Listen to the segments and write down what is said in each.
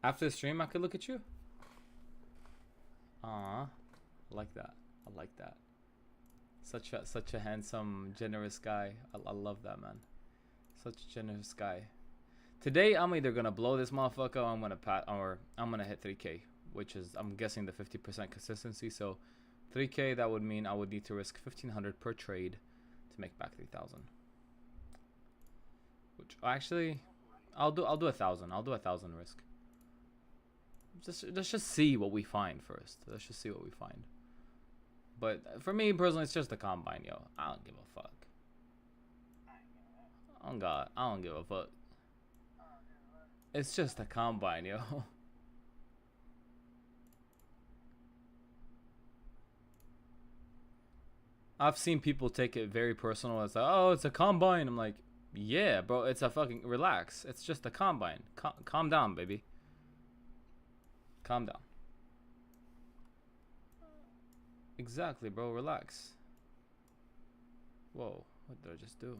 After the stream, I could look at you. I like that. I like that. Such a handsome, generous guy. I love that, man. Such a generous guy. Today, I'm either gonna blow this motherfucker, or I'm gonna hit 3K, which is, I'm guessing, the 50% consistency. So 3K, that would mean I would need to risk 1,500 per trade to make back 3,000. Which actually, I'll do 1,000. I'll do 1,000 risk. Let's just see what we find first. Let's just see what we find. But for me personally, it's just a combine, yo. I don't give a fuck. Oh God, I don't give a fuck. It's just a combine, yo. I've seen people take it very personal. It's like, oh, it's a combine. I'm like, yeah, bro, it's a fucking, relax. It's just a combine. Calm down, baby. Calm down. Exactly, bro. Relax. Whoa, what did I just do?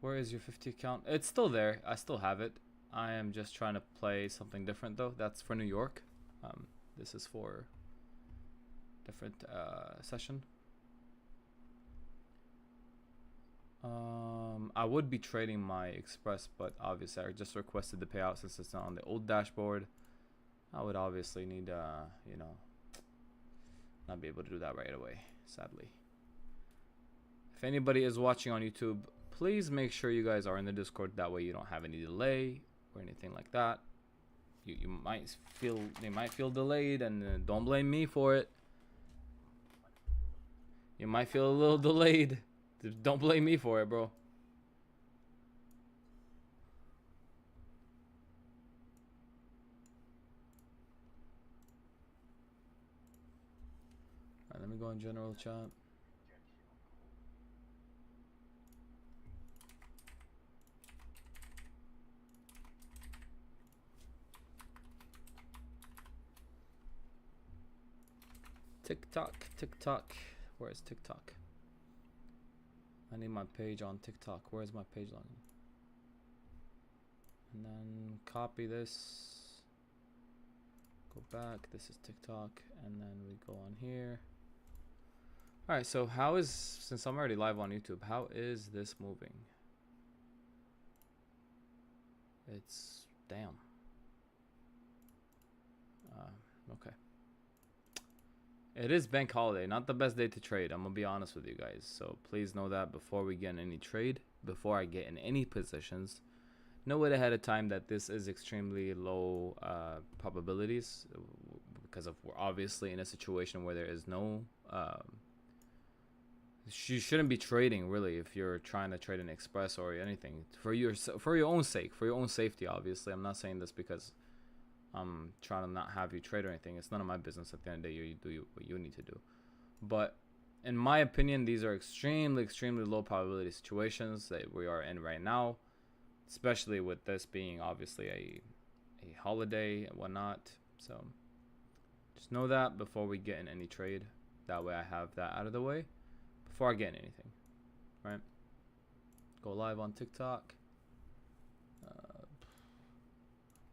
Where is your 50 account? It's still there. I still have it. I am just trying to play something different, though. That's for New York. This is for different session. I would be trading my Express, but obviously I just requested the payout since it's not on the old dashboard. I would obviously need, you know, not be able to do that right away, sadly. If anybody is watching on YouTube, please make sure you guys are in the Discord. That way you don't have any delay or anything like that. You might feel, they might feel delayed, and don't blame me for it. You might feel a little delayed. Don't blame me for it, bro. Alright, let me go in general chat. TikTok. Where's TikTok? I need my page on TikTok. Where's my page login? And then copy this. Go back. This is TikTok. And then we go on here. Alright, so how is, since I'm already live on YouTube, how is this moving? It's, damn. Okay. It is bank holiday, not the best day to trade. I'm gonna be honest with you guys. So please know that before we get in any trade, before I get in any positions, know it ahead of time that this is extremely low probabilities, because we're obviously in a situation where there is no. You shouldn't be trading really if you're trying to trade an Express or anything for your own sake, for your own safety. Obviously, I'm not saying this because I'm trying to not have you trade or anything. It's none of my business. At the end of the day, you do what you need to do. But in my opinion, these are extremely low probability situations that we are in right now, especially with this being obviously a holiday and whatnot. So just know that before we get in any trade. That way I have that out of the way before I get in anything. Right? Go live on TikTok.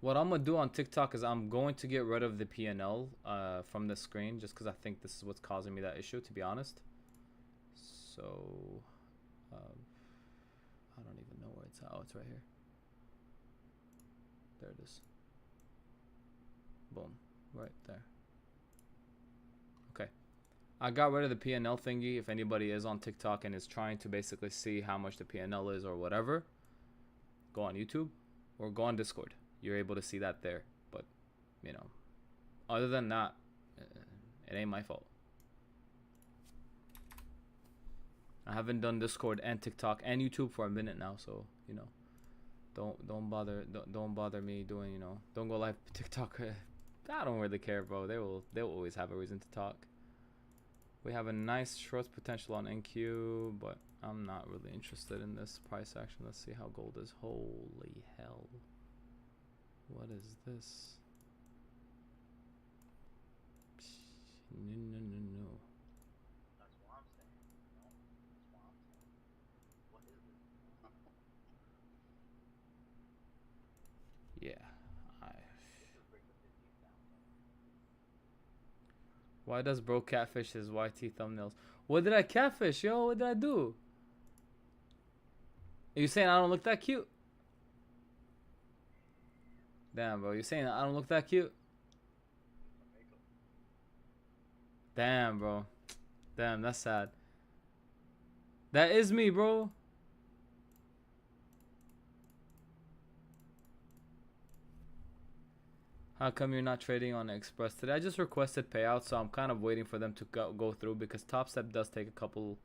What I'm gonna do on TikTok is I'm going to get rid of the PNL from the screen, just because I think this is what's causing me that issue, to be honest. So I don't even know where it's at. Oh, it's right here. There it is. Boom, right there. Okay, I got rid of the PNL thingy. If anybody is on TikTok and is trying to basically see how much the PNL is or whatever, go on YouTube or go on Discord. You're able to see that there. But, you know, other than that, it ain't my fault. I haven't done Discord and TikTok and YouTube for a minute now, so, you know, don't bother me doing, you know, don't go live TikTok. I don't really care, bro. They'll always have a reason to talk. We have a nice short potential on NQ, but I'm not really interested in this price action. Let's see how gold is. Holy hell. What is this? No. That's what I'm saying. No, that's what I'm saying. What is it? Yeah, I Why does bro catfish his YT thumbnails? What did I catfish, yo? What did I do? Are you saying I don't look that cute? Damn, bro. You saying I don't look that cute? Damn, bro. Damn, that's sad. That is me, bro. How come you're not trading on Express today? I just requested payouts, so I'm kind of waiting for them to go through because Top Step does take a couple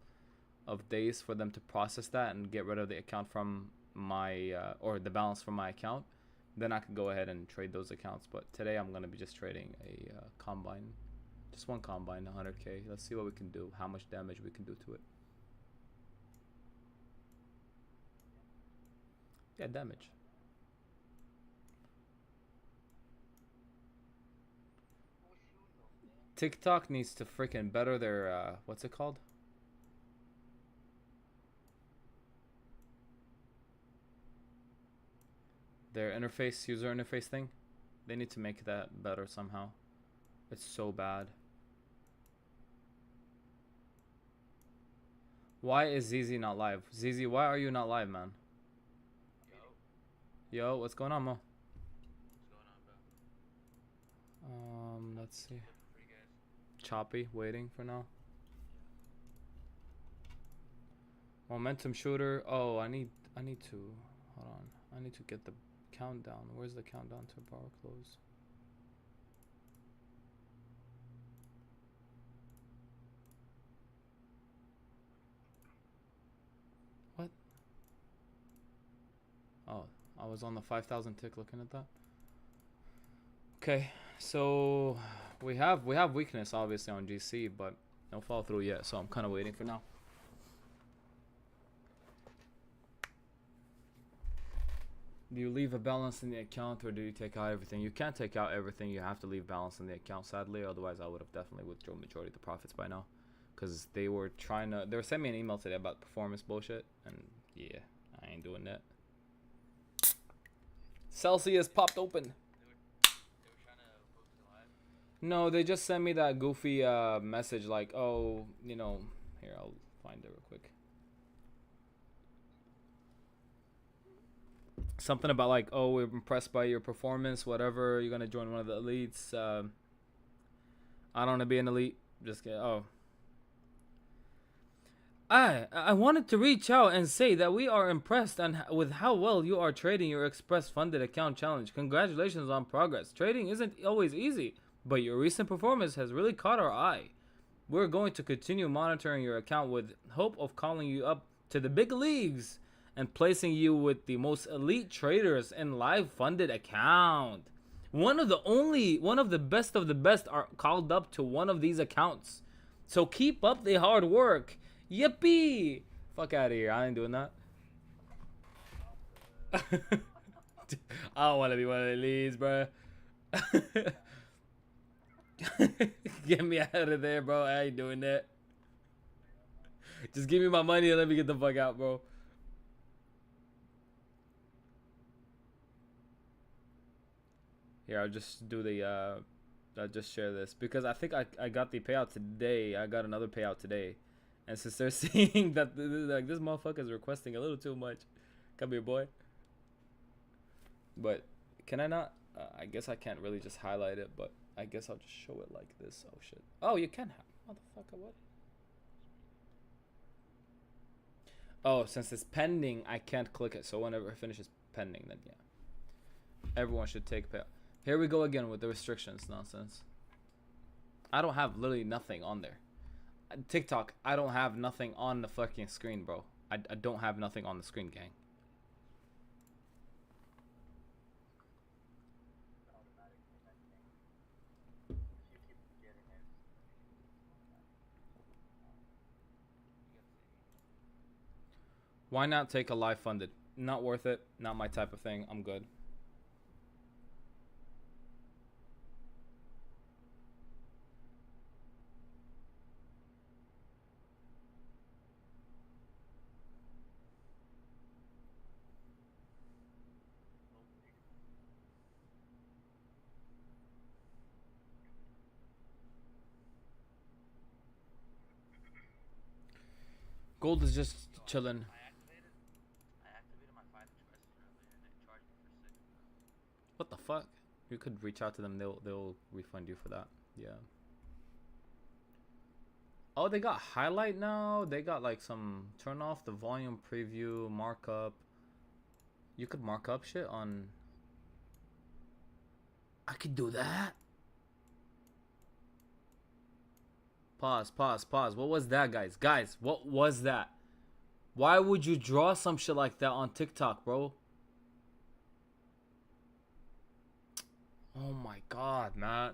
of days for them to process that and get rid of the account from my or the balance from my account. Then I can go ahead and trade those accounts. But today I'm gonna be just trading a combine, just one combine, 100k. Let's see what we can do, how much damage we can do to it. Yeah, damage. TikTok needs to freaking better their what's it called? Their interface, user interface thing. They need to make that better somehow. It's so bad. Why is ZZ not live? ZZ, why are you not live, man? Yo, what's going on, Mo? Let's see. Choppy, waiting for now. Momentum shooter. Oh, I need to hold on. I need to get the countdown. Where's the countdown to bar close? What? Oh, I was on the 5,000 tick looking at that. Okay, so we have weakness obviously on GC, but no follow through yet. So I'm kind of waiting for now. Do you leave a balance in the account or do you take out everything? You can't take out everything. You have to leave balance in the account, sadly. Otherwise, I would have definitely withdrawn majority of the profits by now. Because they were sending me an email today about performance bullshit. And yeah, I ain't doing that. Celsius popped open. They were trying to post it live. No, they just sent me that goofy message like, oh, you know, here, I'll find it real quick. Something about like, oh, we're impressed by your performance, whatever. You're gonna join one of the elites. I don't want to be an elite. Just get. Oh. I wanted to reach out and say that we are impressed with how well you are trading your Express funded account challenge. Congratulations on progress. Trading isn't always easy, but your recent performance has really caught our eye. We're going to continue monitoring your account with hope of calling you up to the big leagues and placing you with the most elite traders in live funded account. One of the best of the best are called up to one of these accounts. So keep up the hard work. Yippee! Fuck out of here. I ain't doing that. I don't want to be one of the leads, bro. Get me out of there, bro. I ain't doing that. Just give me my money and let me get the fuck out, bro. Here, I'll just do the I'll just share this because I think I got the payout today. I got another payout today, and since they're seeing that like this motherfucker is requesting a little too much, come here, boy. But can I not? I guess I can't really just highlight it, but I guess I'll just show it like this. Oh shit! Oh, you can have motherfucker. What? Oh, since it's pending, I can't click it. So whenever it finishes pending, then yeah, everyone should take payout. Here we go again with the restrictions nonsense. I don't have literally nothing on there. TikTok, I don't have nothing on the fucking screen, bro. I don't have nothing on the screen, gang. Why not take a live funded? Not worth it. Not my type of thing. I'm good. Gold is just chilling. I activated my 5 expresses earlier and it charged me for 6. What the fuck? You could reach out to them. They'll refund you for that. Yeah. Oh, they got highlight now. They got like some turn off the volume preview markup. You could mark up shit on. I could do that. Pause, pause, pause. What was that, guys? Guys, what was that? Why would you draw some shit like that on TikTok, bro? Oh my god, man.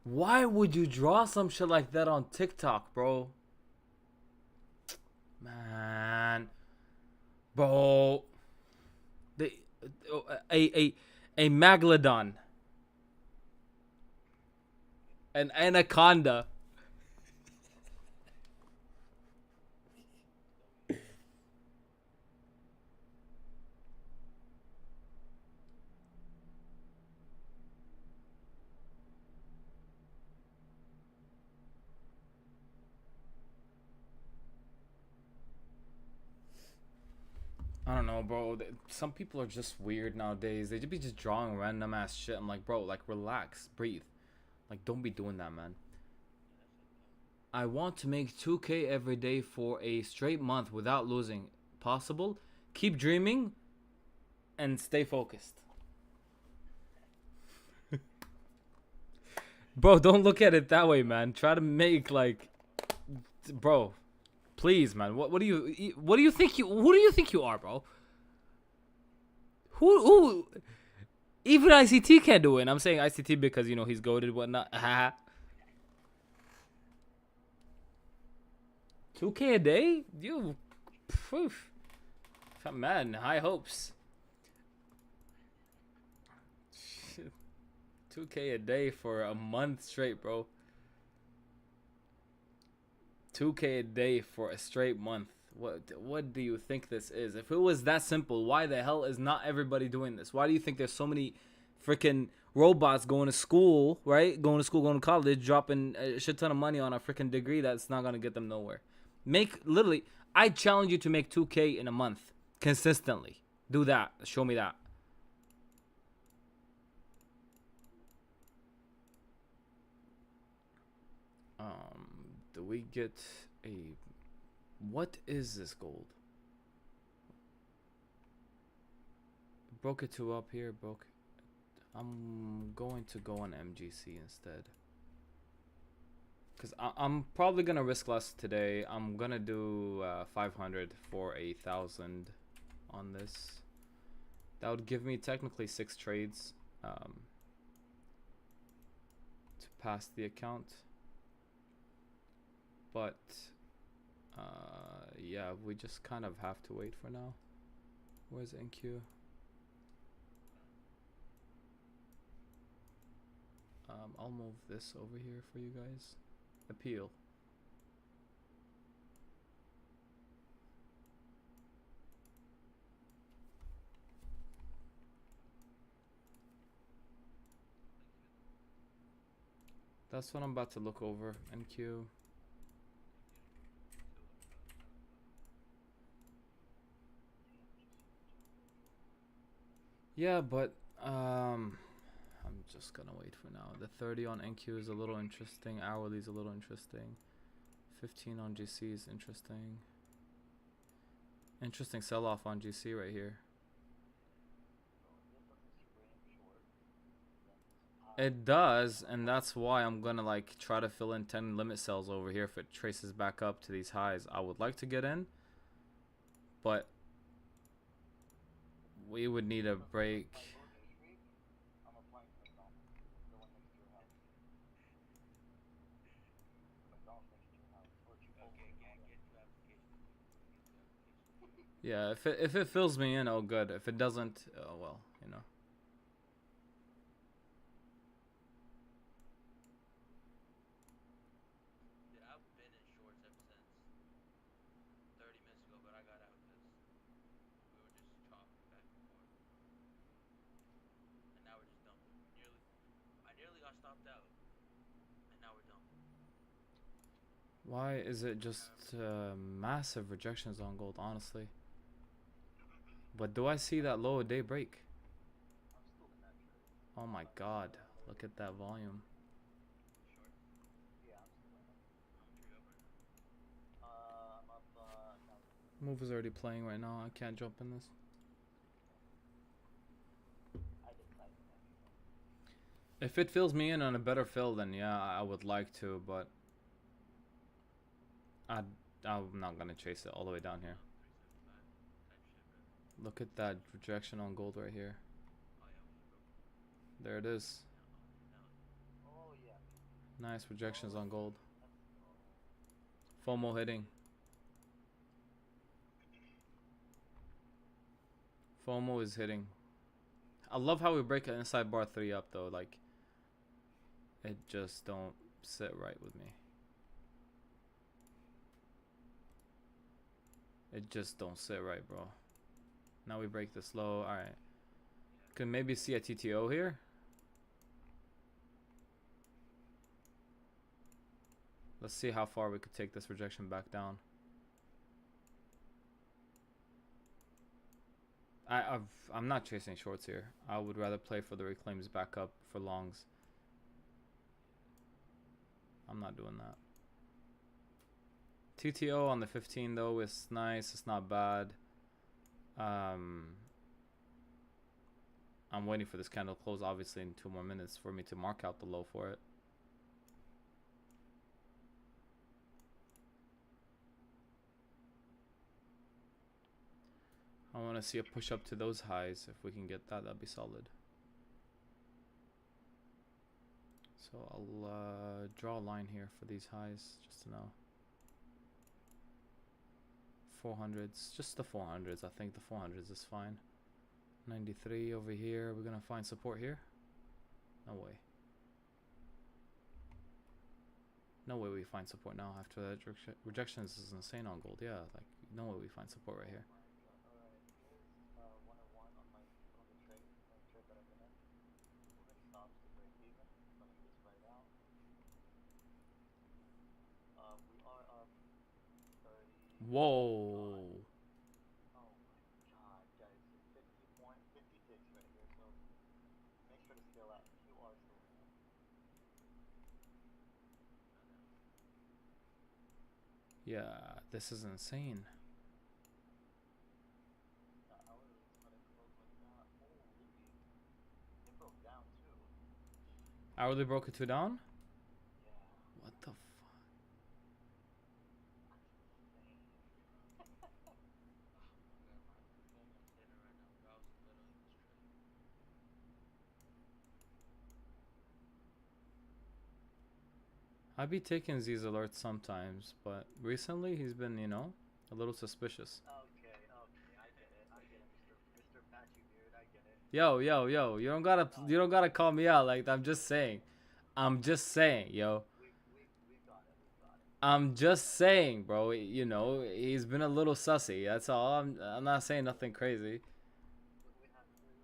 Why would you draw some shit like that on TikTok, bro? Man. Bro. They, a megalodon. An anaconda. I don't know, bro. Some people are just weird nowadays. They just be just drawing random ass shit. I'm like, bro, like relax, breathe. Like, don't be doing that, man. I want to make 2K every day for a straight month without losing. Possible? Keep dreaming and stay focused. Bro, don't look at it that way, man. Try to make like, bro, please, man. What do you think you are, bro? Who even ICT can't do it. And I'm saying ICT because he's goated, whatnot. 2K a day? You, poof. Man, high hopes. 2K a day for a month straight, bro. 2K a day for a straight month. What do you think this is? If it was that simple, why the hell is not everybody doing this? Why do you think there's so many freaking robots going to school, right? Going to college, dropping a shit ton of money on a freaking degree that's not going to get them nowhere. Literally, I challenge you to make 2K in a month consistently. Do that. Show me that. Do we get a... What is this gold? Broke it to up here, broke it. I'm going to go on MGC instead. Because I'm probably going to risk less today. I'm going to do 500 for 1,000 on this. That would give me technically 6 trades to pass the account. But yeah, we just kind of have to wait for now. Where's NQ? I'll move this over here for you guys. Appeal. That's what I'm about to look over. NQ. Yeah, but I'm just gonna wait for now. The 30 on NQ is a little interesting. Hourly is a little interesting. 15 on GC is interesting. Interesting sell-off on GC right here. It does, and that's why I'm gonna like try to fill in 10 limit sells over here if it traces back up to these highs. I would like to get in, but we would need a break. Yeah, if it fills me in, oh good. If it doesn't, oh well, you know. Dude, I've been in shorts ever since 30 minutes ago, but I got out because we were just chopping back and forth. And now we're just dumping. I nearly got stopped out. And now we're dumping. Why is it just massive rejections on gold, honestly? But do I see that low day break? I'm still in that trade. Oh my god, look at that volume. Short. Yeah, I'm still in it. How much are you up right now? I'm up 1,000. Move is already playing right now. I can't jump in this. I decided actually. If it fills me in on a better fill, then yeah, I would like to, but I'm not gonna chase it all the way down here. 375 type shit, bro. Look at that rejection on gold right here. Oh yeah, when we broke. There it is. Oh yeah. Nice rejections on gold. Let's go. FOMO hitting. FOMO is hitting. I love how we break an inside bar 3 up though. Like, it just don't sit right with me. It just don't sit right, bro. Now we break this low. Alright. Could maybe see a TTO here. Let's see how far we could take this rejection back down. I'm not chasing shorts here. I would rather play for the reclaims back up for longs. I'm not doing that. TTO on the 15 though is nice. It's not bad. I'm waiting for this candle to close obviously in 2 more minutes for me to mark out the low for it. I want to see a push up to those highs. If we can get that, that'd be solid. So I'll draw a line here for these highs just to know. 400s, just the 400s. I think the 400s is fine. 93 over here. We're gonna find support here. No way. No way we find support now after that rejections is insane on gold. Yeah, like no way we find support right here. Alright, here's 101 on the trade that I've been in. Moving stops to break even. Letting this right out. We are up 30. Whoa. Oh my god, guys, 50 ticks right here, so make sure to scale out if you are still in it. Yeah, this is insane. I would let it close like that. Holy. It broke down too. Hourly broke it 2 down? Yeah. What the fuck? That's insane. Oh my god, my FOMO's hitting right now, bro. I was literally in this trade. I be taking these alerts sometimes, but recently he's been, you know, a little suspicious. Okay, I get it, Mr. Patchy Beard, I get it. Yo, you don't gotta call me out like that. I'm just saying, yo. We got it, we got it. I'm just saying, bro. You know, he's been a little sussy. That's all. I'm not saying nothing crazy. We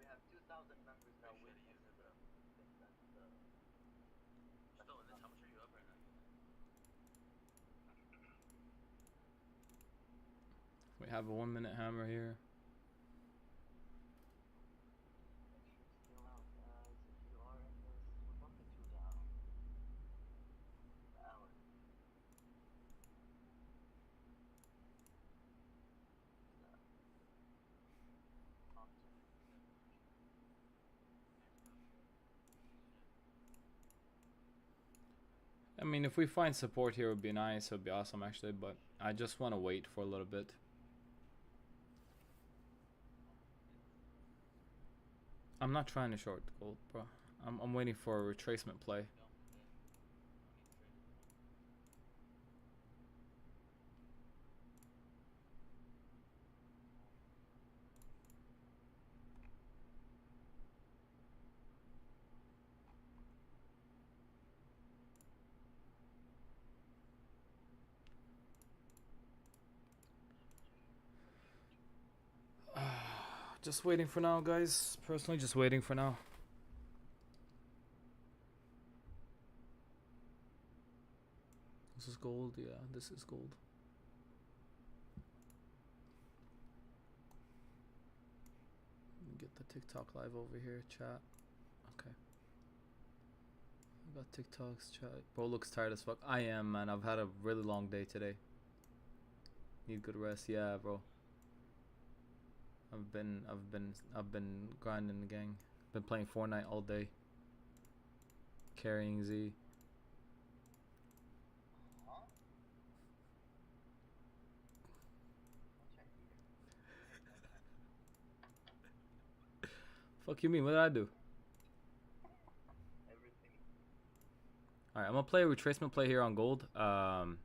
have 2,000 members now Appreciate it, witness user, bro. that's Still in this. How much are you up right now? We have a 1 minute hammer here. make sure to scale out, guys. If you are in this, we're broken 2 down. Hour. Top 2. I mean, if we find support here, it would be nice. It would be awesome, actually. But I just want to wait for a little bit. I'm not trying to short gold, bro. I'm waiting for a retracement play. Don't forget. I don't need to trade anymore. Just waiting for now, guys. Personally, just waiting for now. This is gold. Yeah, this is gold. Let me get the TikTok live over here, chat. Okay. I got TikTok's chat. Bro looks tired as fuck. I am, man. I've had a really long day today. Need good rest. Yeah, bro. I've been grinding the gang. Been playing Fortnite all day. Carrying Z. Huh? What's your heater? Fuck you mean? What did I do? Everything. Alright, I'm gonna play a retracement play here on gold. I'm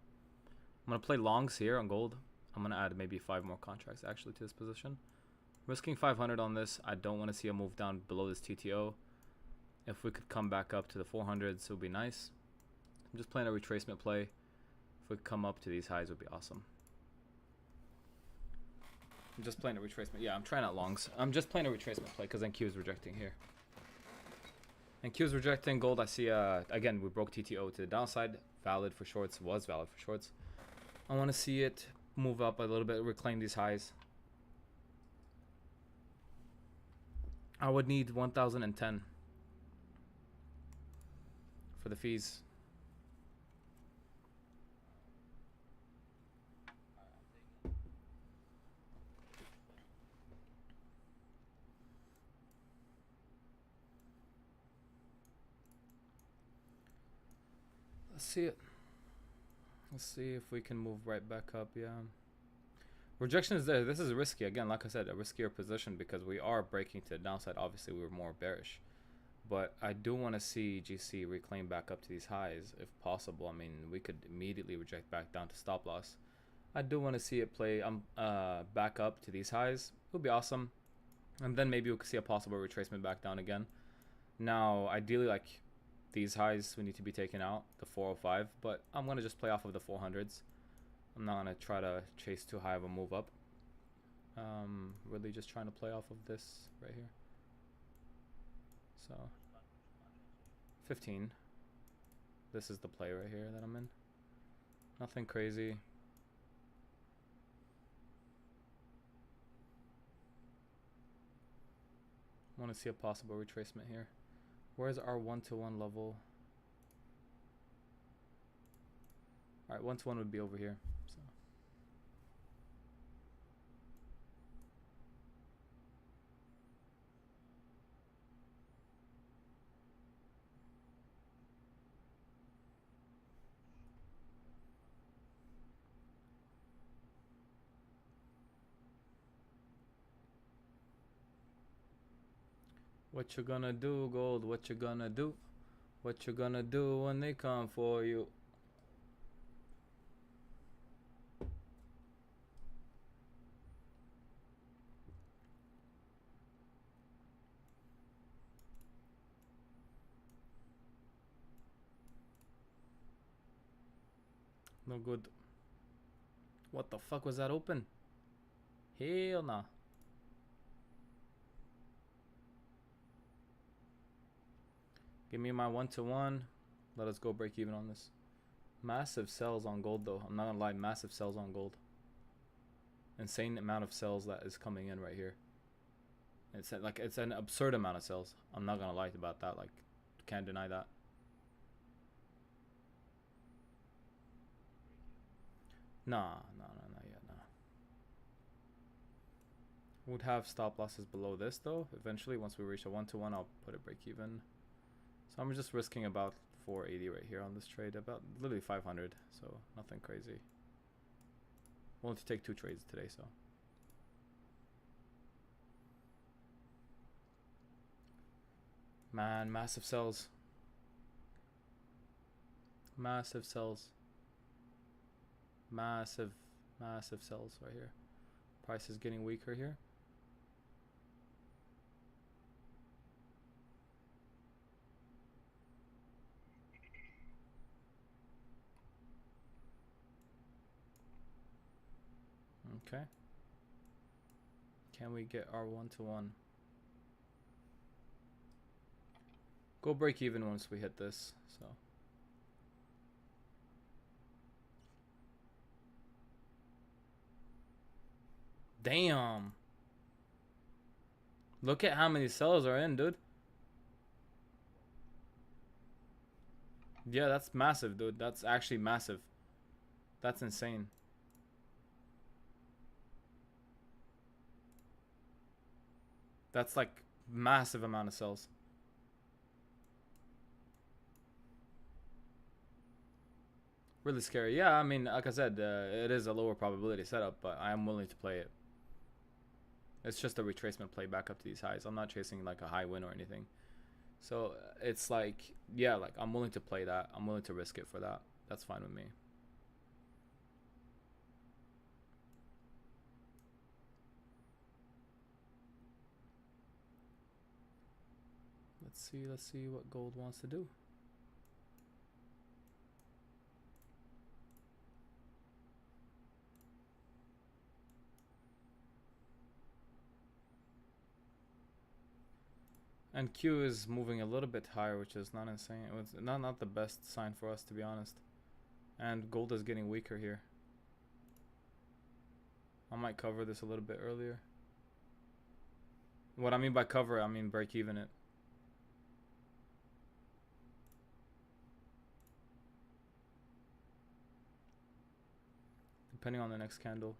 gonna play longs here on gold. I'm gonna add maybe 5 more contracts actually to this position. Risking 500 on this. I don't want to see a move down below this TTO. If we could come back up to the 400s, it would be nice. I'm just playing a retracement play. If we could come up to these highs, it would be awesome. I'm just playing a retracement. Yeah, I'm trying out longs. I'm just playing a retracement play because NQ is rejecting here. NQ is rejecting gold. I see, again, we broke TTO to the downside. Valid for shorts. Was valid for shorts. I want to see it move up a little bit, reclaim these highs. I would need 1,010 for the fees. Let's see it. Let's see if we can move right back up. Yeah. Rejection is there. This is risky. Again, like I said, a riskier position because we are breaking to the downside. Obviously, we were more bearish. But I do want to see GC reclaim back up to these highs if possible. I mean, we could immediately reject back down to stop loss. I do want to see it play back up to these highs. It would be awesome. And then maybe we could see a possible retracement back down again. Now, ideally, like these highs we need to be taken out, the 405. But I'm going to just play off of the 400s. I'm not going to try to chase too high of a move up. Really just trying to play off of this right here. So 15. This is the play right here that I'm in. Nothing crazy. Want to see a possible retracement here. Where's our 1-to-1 level? Alright, 1-to-1 would be over here. So what you gonna do, gold? What you gonna do? What you gonna do when they come for you? No good. What the fuck was that open? Hell nah. Give me my 1-to-1. Let us go break even on this. Massive sells on gold though. I'm not gonna lie, massive sells on gold. Insane amount of sells that is coming in right here. It's like it's an absurd amount of sells. I'm not gonna lie about that. Like, can't deny that. Nah, not yet, nah. Would have stop losses below this though. Eventually, once we reach a 1-to-1, I'll put it break even. So I'm just risking about 480 right here on this trade, about literally 500. So nothing crazy. Willing to take 2 trades today, so. Man, massive sells. Massive sells. Massive sells right here. Price is getting weaker here. Okay. Can we get our 1-to-1? Go break even once we hit this, so. Damn. Look at how many sellers are in, dude. Yeah, that's massive, dude. That's actually massive. That's insane. That's like massive amount of cells. Really scary. Yeah, I mean, like I said, it is a lower probability setup, but I am willing to play it. It's just a retracement play back up to these highs. I'm not chasing like a high win or anything. So it's like, yeah, like I'm willing to play that. I'm willing to risk it for that. That's fine with me. Let's see what gold wants to do. And Q is moving a little bit higher, which is not insane. It was not the best sign for us, to be honest. And gold is getting weaker here. I might cover this a little bit earlier. What I mean by cover, I mean break even it. Depending on the next candle.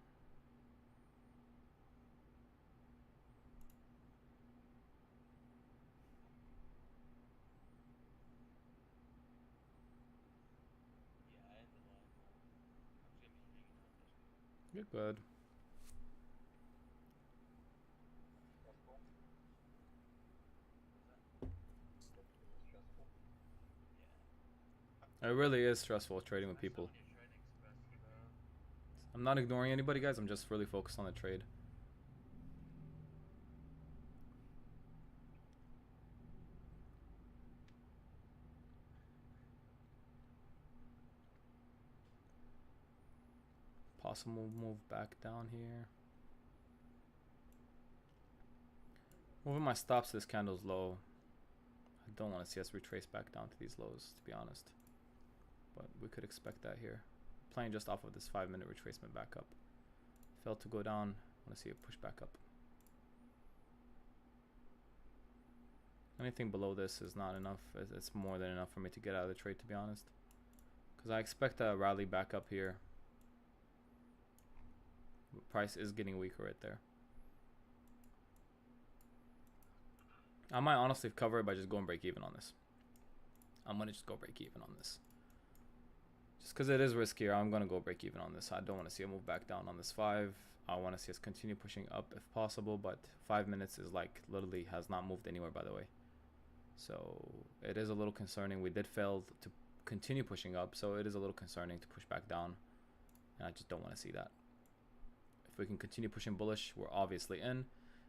Yeah, I ended the line. I'm just gonna be hanging out this. You're good. Stressful. What's that? Is it stressful? Yeah. It really is stressful trading with people. Especially when you're trading express, bro. I'm not ignoring anybody, guys. I'm just really focused on the trade. Possible move back down here. Moving my stops to this candle's low. I don't want to see us retrace back down to these lows, to be honest. But we could expect that here. Playing just off of this 5-minute retracement back up. Failed to go down. I want to see it push back up. Anything below this is not enough. It's more than enough for me to get out of the trade, to be honest. Because I expect a rally back up here. Price is getting weaker right there. I might honestly cover it by just going break even on this. I'm going to just go break even on this. Just because it is riskier, I'm going to go break even on this. I don't want to see it move back down on this 5. I want to see us continue pushing up if possible, but 5 minutes is like literally has not moved anywhere, by the way. So it is a little concerning. We did fail to continue pushing up, so it is a little concerning to push back down. And I just don't want to see that. If we can continue pushing bullish, we're obviously in.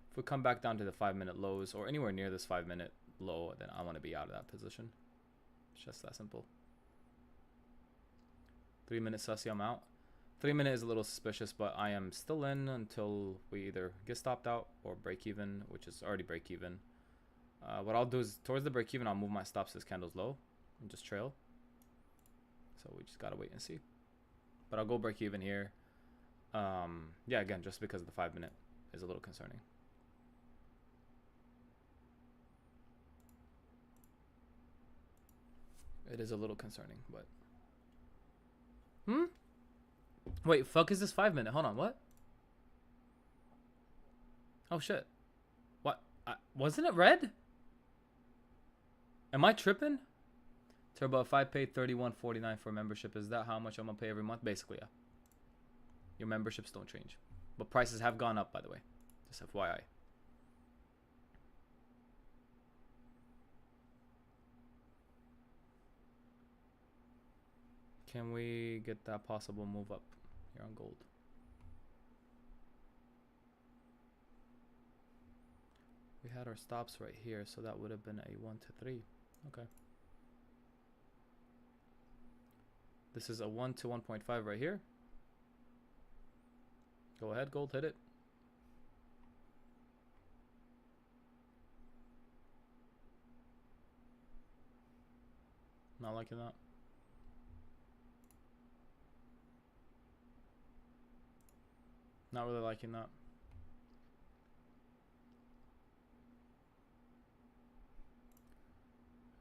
If we come back down to the 5-minute lows or anywhere near this 5-minute low, then I want to be out of that position. It's just that simple. 3-minute sussy, I'm out. 3-minute is a little suspicious, but I am still in until we either get stopped out or break even, which is already break even. What I'll do is towards the break even, I'll move my stops as candles low and just trail. So we just gotta wait and see. But I'll go break even here. Yeah, again, just because the 5-minute is a little concerning. It is a little concerning, but wait, fuck is this 5-minute? Hold on, what? Oh shit. What? Wasn't it red? Am I tripping? Turbo, if I paid $31.49 for a membership, is that how much I'm gonna pay every month? Basically, yeah. Your memberships don't change. But prices have gone up, by the way. Just FYI. Can we get that possible move up here on gold? We had our stops right here, so that would have been a 1 to 3. Okay. This is a 1 to 1.5 right here. Go ahead, gold, hit it. Not liking that. Not really liking that.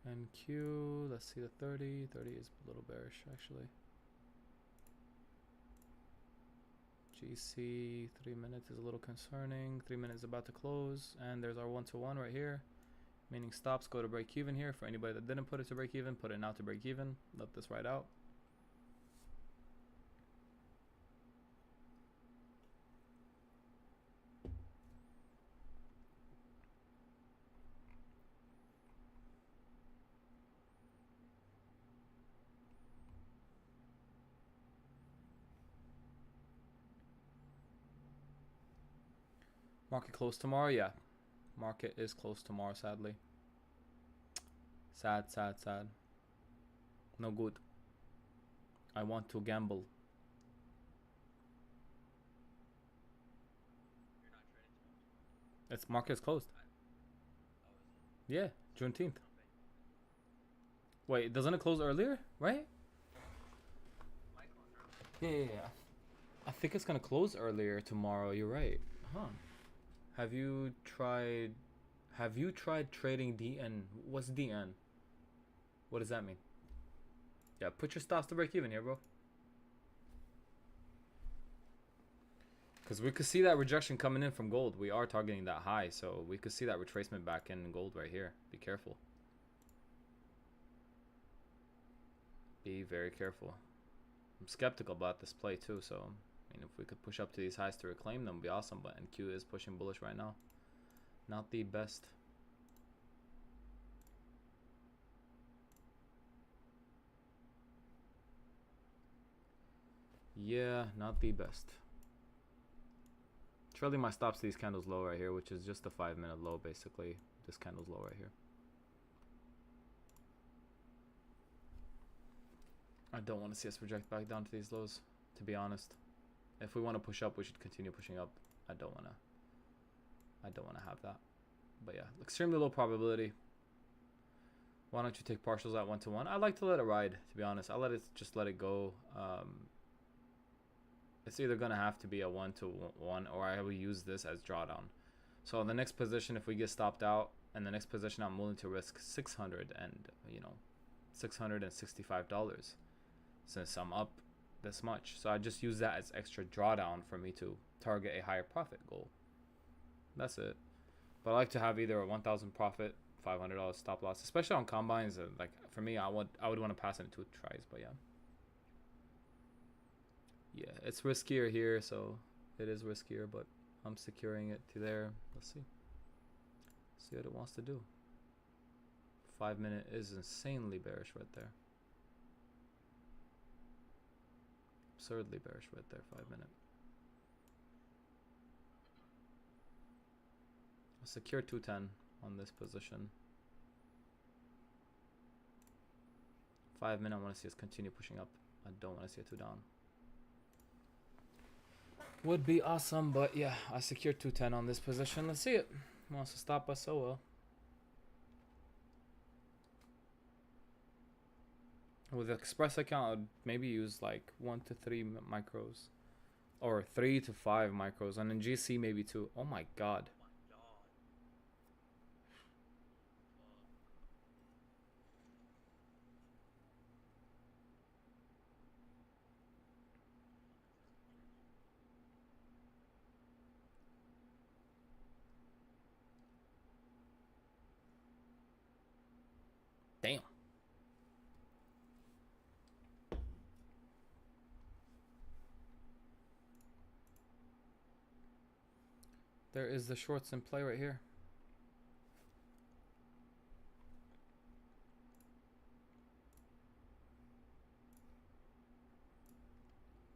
NQ, let's see the 30. 30 is a little bearish actually. GC 3 minutes is a little concerning. 3 minutes about to close, and there's our 1-to-1 right here, meaning stops go to break even here. For anybody that didn't put it to break even, put it now to break even. Let this ride out. Market close tomorrow? Yeah. Market is close tomorrow, sadly. Sad, sad, sad. No good. I want to gamble. You're not trading tomorrow. Its market is closed. Oh, is it? Yeah, Juneteenth. Okay. Wait, doesn't it close earlier? Right? Might close early. Yeah. I think it's gonna close earlier tomorrow. You're right. Huh. Have you tried trading DN? What's DN? What does that mean? Yeah, put your stops to break even here, bro. Because we could see that rejection coming in from gold. We are targeting that high, so we could see that retracement back in gold right here. Be careful. Be very careful. I'm skeptical about this play too, so I mean, if we could push up to these highs to reclaim them, would be awesome. But NQ is pushing bullish right now. Not the best. Yeah, not the best. Trailing my stops to these candles low right here, which is just a 5-minute low basically. This candle's low right here. I don't want to see us reject back down to these lows, to be honest. If we want to push up, we should continue pushing up. I don't want to have that. But yeah, extremely low probability. Why don't you take partials at 1-to-1? I like to let it ride, to be honest. I'll just let it go. It's either gonna have to be a 1-to-1 or I will use this as drawdown. So in the next position, if we get stopped out, and the next position I'm willing to risk $665 since I'm up this much. So I just use that as extra drawdown for me to target a higher profit goal. That's it. But I like to have either a 1,000 profit, $500 stop loss, especially on combines. Like for me, I would want to pass it in 2 tries. But yeah, it's riskier here, so it is riskier. But I'm securing it to there. Let's see what it wants to do. 5-minute is insanely bearish right there. Absurdly bearish right there. 5-minute. I'll secure 210 on this position. 5-minute, I want to see us continue pushing up. I don't want to see it 2 down. Would be awesome, but yeah, I secured 210 on this position. Let's see it. Wants to stop us, so well. With the Express account, I'd maybe use like 1 to 3 micros. Or 3 to 5 micros. And in GC, maybe 2. Oh my god. Oh my god. Damn. There is the shorts in play right here.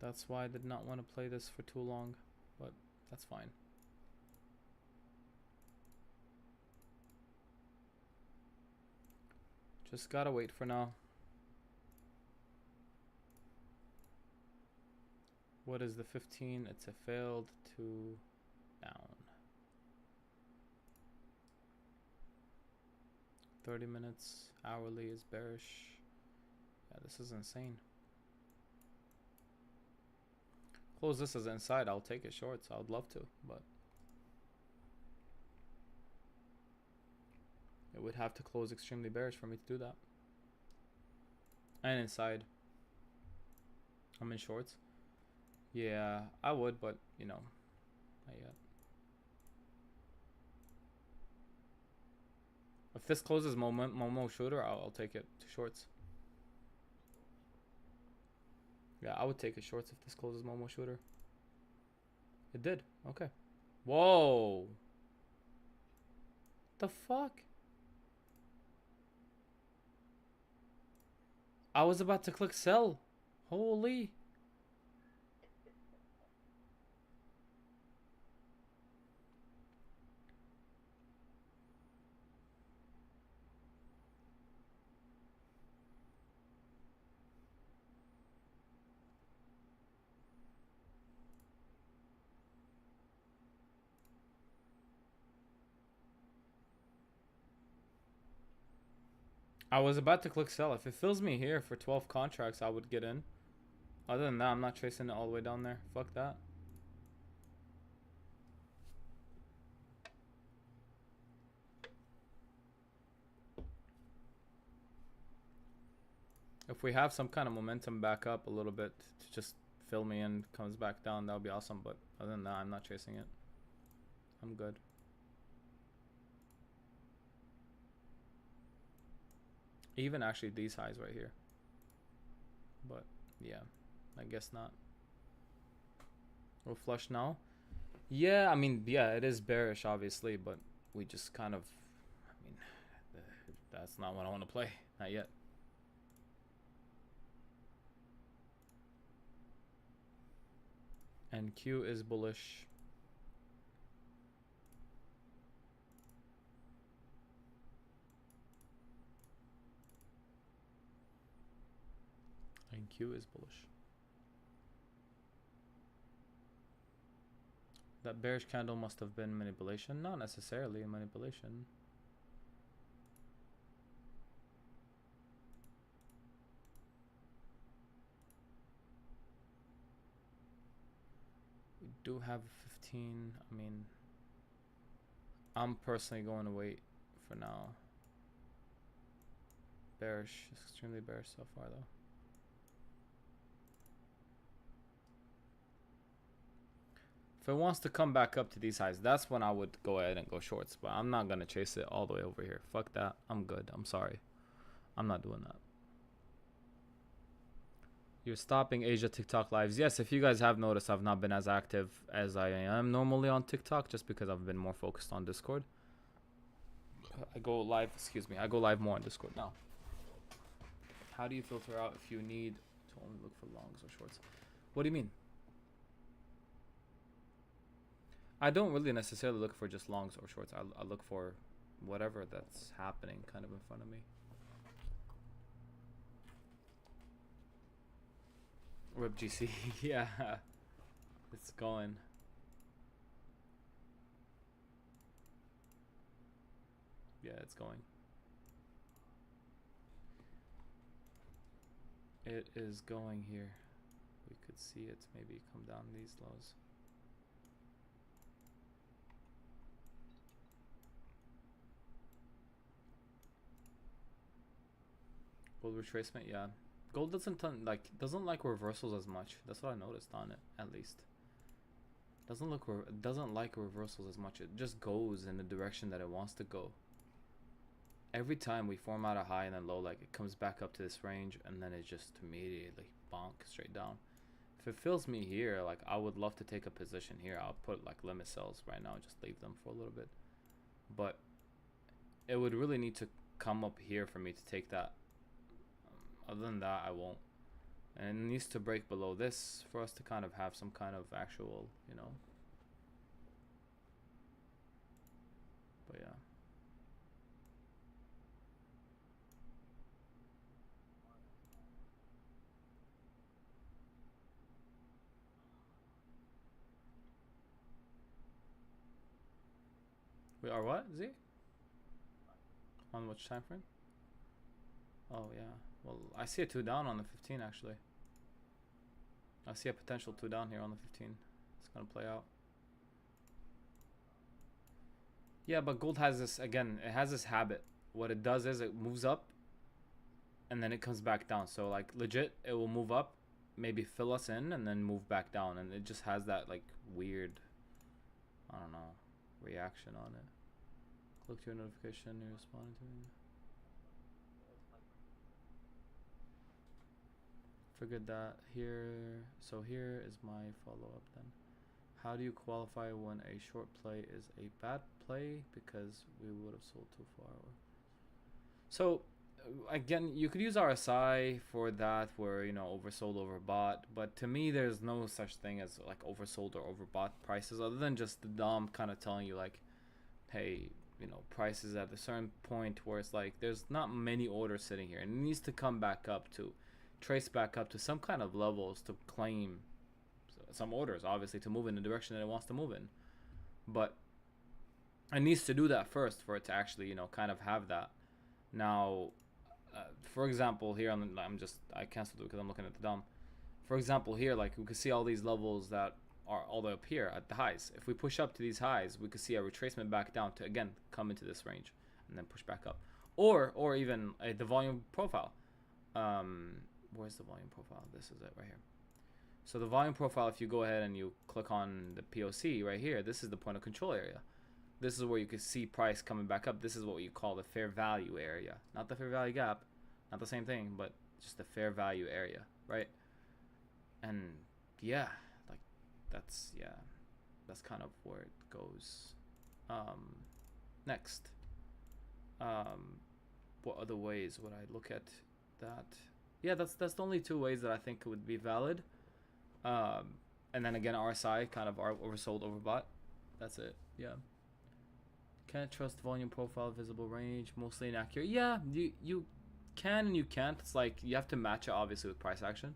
That's why I did not want to play this for too long, but that's fine. Just gotta wait for now. What is the 15? It's a failed 2 down. 30 minutes hourly is bearish. Yeah, this is insane. Close this as inside. I'll take it shorts. I would love to, but it would have to close extremely bearish for me to do that. And inside. I'm in shorts. Yeah, I would, but you know, not yet. If this closes Momo shooter, I'll take it to shorts. Yeah, I would take it shorts if this closes Momo shooter. It did. Okay. Whoa. The fuck? I was about to click sell. Holy. I was about to click sell. If it fills me here for 12 contracts, I would get in. Other than that, I'm not tracing it all the way down there. Fuck that. If we have some kind of momentum back up a little bit to just fill me in, comes back down, that would be awesome. But other than that, I'm not chasing it. I'm good. Even actually these highs right here. But yeah, I guess not. We'll flush now. Yeah, I mean, yeah, it is bearish, obviously, but we just kind of, I mean, that's not what I want to play. Not yet. And Q is bullish. And Q is bullish. That bearish candle must have been manipulation. Not necessarily a manipulation. We do have 15. I mean, I'm personally going to wait for now. Bearish, extremely bearish so far though. If it wants to come back up to these highs, that's when I would go ahead and go shorts. But I'm not going to chase it all the way over here. Fuck that. I'm good. I'm sorry. I'm not doing that. You're stopping Asia TikTok lives. Yes, if you guys have noticed, I've not been as active as I am normally on TikTok just because I've been more focused on Discord. I go live, excuse me. I go live more on Discord now. How do you filter out if you need to only look for longs or shorts? What do you mean? I don't really necessarily look for just longs or shorts. I look for whatever that's happening kind of in front of me. RIP GC, yeah. It's going. Yeah, it's going. It is going here. We could see it maybe come down these lows. Gold retracement, yeah. Gold doesn't like reversals as much. That's what I noticed on it, at least. Doesn't like reversals as much. It just goes in the direction that it wants to go. Every time we form out a high and then low, like it comes back up to this range and then it just immediately bonk straight down. If it fills me here, like I would love to take a position here. I'll put like limit sells right now, just leave them for a little bit. But it would really need to come up here for me to take that. Other than that, I won't. And it needs to break below this for us to kind of have some kind of actual, you know. But yeah. We are what, Z? On which time frame? Oh yeah. Well, I see a 2 down on the 15 actually. I see a potential 2 down here on the 15. It's gonna play out. Yeah, but gold has this, again, it has this habit what it does is it moves up and then it comes back down. So like legit, it will move up, maybe fill us in, and then move back down, and it just has that like weird, I don't know, reaction on it. Click to your notification. You're responding to me. Figured that here. So here is my follow-up then. How do you qualify when a short play is a bad play because we would have sold too far? So again, you could use RSI for that, where oversold, overbought. But to me, there's no such thing as like oversold or overbought prices, other than just the DOM kind of telling you like, hey, prices at a certain point where it's like there's not many orders sitting here, and it needs to come back up to trace back up to some kind of levels to claim some orders, obviously, to move in the direction that it wants to move in. But it needs to do that first for it to actually kind of have that. Now for example here I canceled it because I'm looking at the DOM. For example here, like, we could see all these levels that are all the way up here at the highs. If we push up to these highs, we could see a retracement back down to again come into this range and then push back up, or even the volume profile. Where's the volume profile? This is it right here. So the volume profile, if you go ahead and you click on the POC right here, this is the point of control area. This is where you could see price coming back up. This is what you call the fair value area, not the fair value gap, not the same thing, but just the fair value area, right? And yeah, like that's kind of where it goes. Next, what other ways would I look at that? Yeah, that's the only two ways that I think would be valid. And then again, RSI, kind of oversold, overbought. That's it. Yeah. Can't trust volume profile, visible range, mostly inaccurate. Yeah, you can and you can't. It's like you have to match it obviously with price action.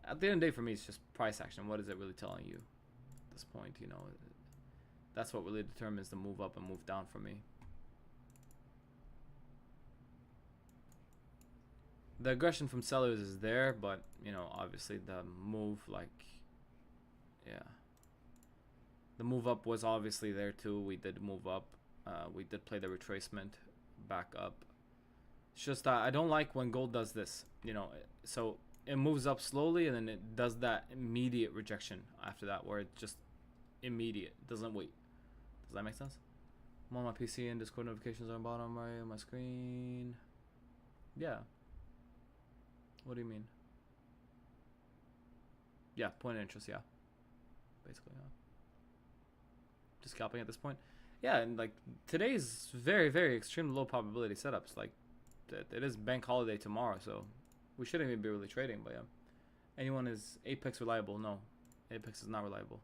At the end of the day, for me, it's just price action. What is it really telling you at this point? That's what really determines the move up and move down for me. The aggression from sellers is there, but obviously the move, like, yeah, the move up was obviously there too. We did move up. We did play the retracement back up. It's just that I don't like when gold does this. So it moves up slowly and then it does that immediate rejection after that, where it just immediate, doesn't wait. Does that make sense? I'm on my PC and Discord notifications are on bottom right of my screen. Yeah. What do you mean? Yeah, point of interest, yeah. Basically, yeah. Just scalping at this point. Yeah, and like today's very, very extreme low probability setups. Like it is bank holiday tomorrow, so we shouldn't even be really trading, but yeah. Is Apex reliable? No. Apex is not reliable.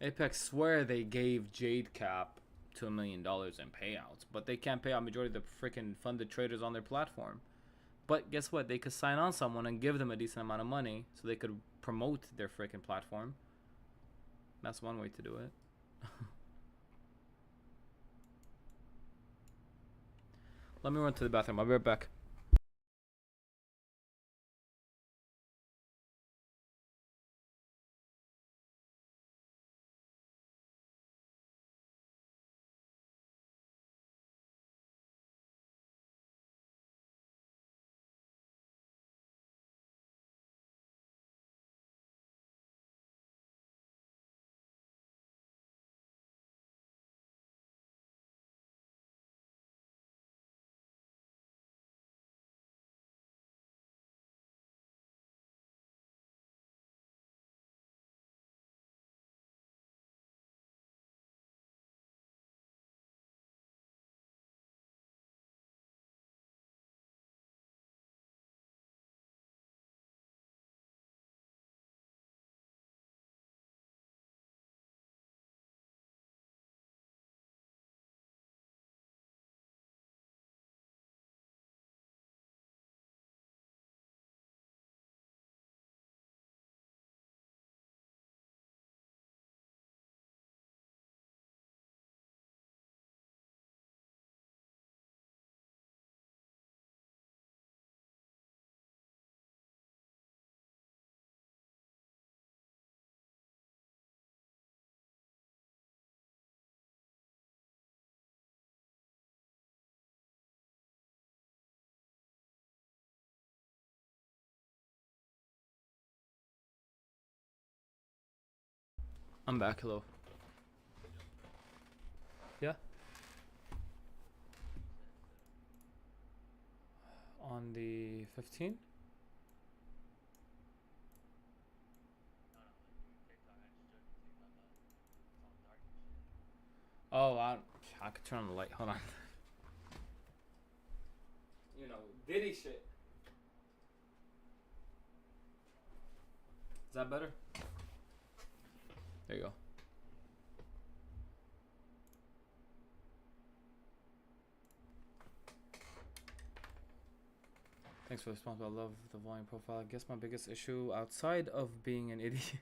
Apex swear they gave Jade Cap $2 million in payouts, but they can't pay out majority of the freaking funded traders on their platform. But guess what? They could sign on someone and give them a decent amount of money so they could promote their freaking platform. That's one way to do it. Let me run to the bathroom. I'll be right back. I'm back. Hello. Yeah. On the 15th. Oh, I could turn on the light. Hold on. You know, Diddy shit. Is that better? There you go. Thanks for the response. I love the volume profile. I guess my biggest issue outside of being an idiot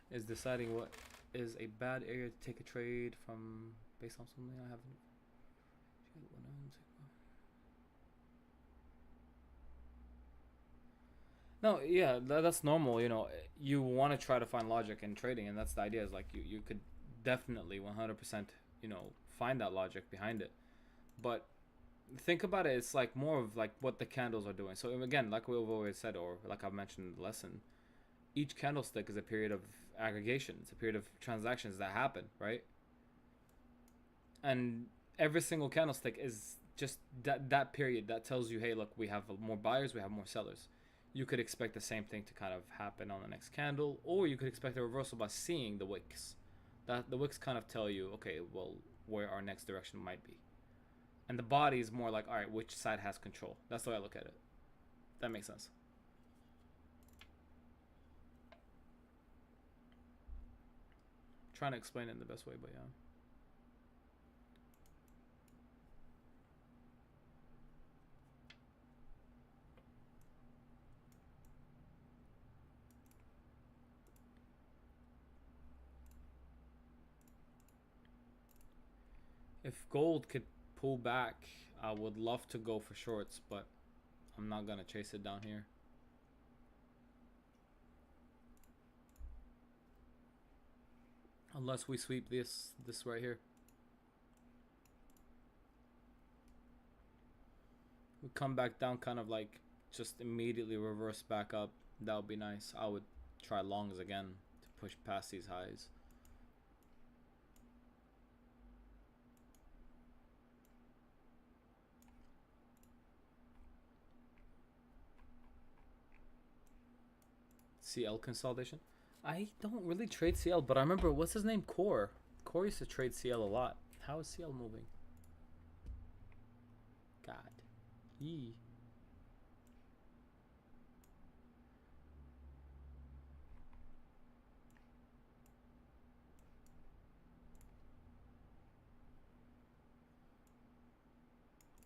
is deciding what is a bad area to take a trade from based on something I haven't. No, yeah, that's normal. You know, you want to try to find logic in trading, and that's the idea. Is like you could definitely 100%, you know, find that logic behind it. But think about it. It's like more of like what the candles are doing. So again, like we've always said, or like I've mentioned in the lesson, each candlestick is a period of aggregation. It's a period of transactions that happen, right? And every single candlestick is just that period that tells you, hey, look, we have more buyers, we have more sellers. You could expect the same thing to kind of happen on the next candle, or you could expect a reversal by seeing the wicks. That the wicks kind of tell you, okay, well, where our next direction might be. And the body is more like, all right, which side has control? That's the way I look at it. That makes sense. I'm trying to explain it in the best way, but yeah. If gold could pull back, I would love to go for shorts, but I'm not gonna chase it down here. Unless we sweep this right here. We come back down, kind of like just immediately reverse back up. That would be nice. I would try longs again to push past these highs. CL consolidation. I don't really trade CL, but I remember, what's his name? Core. Core used to trade CL a lot. How is CL moving? God. Yee.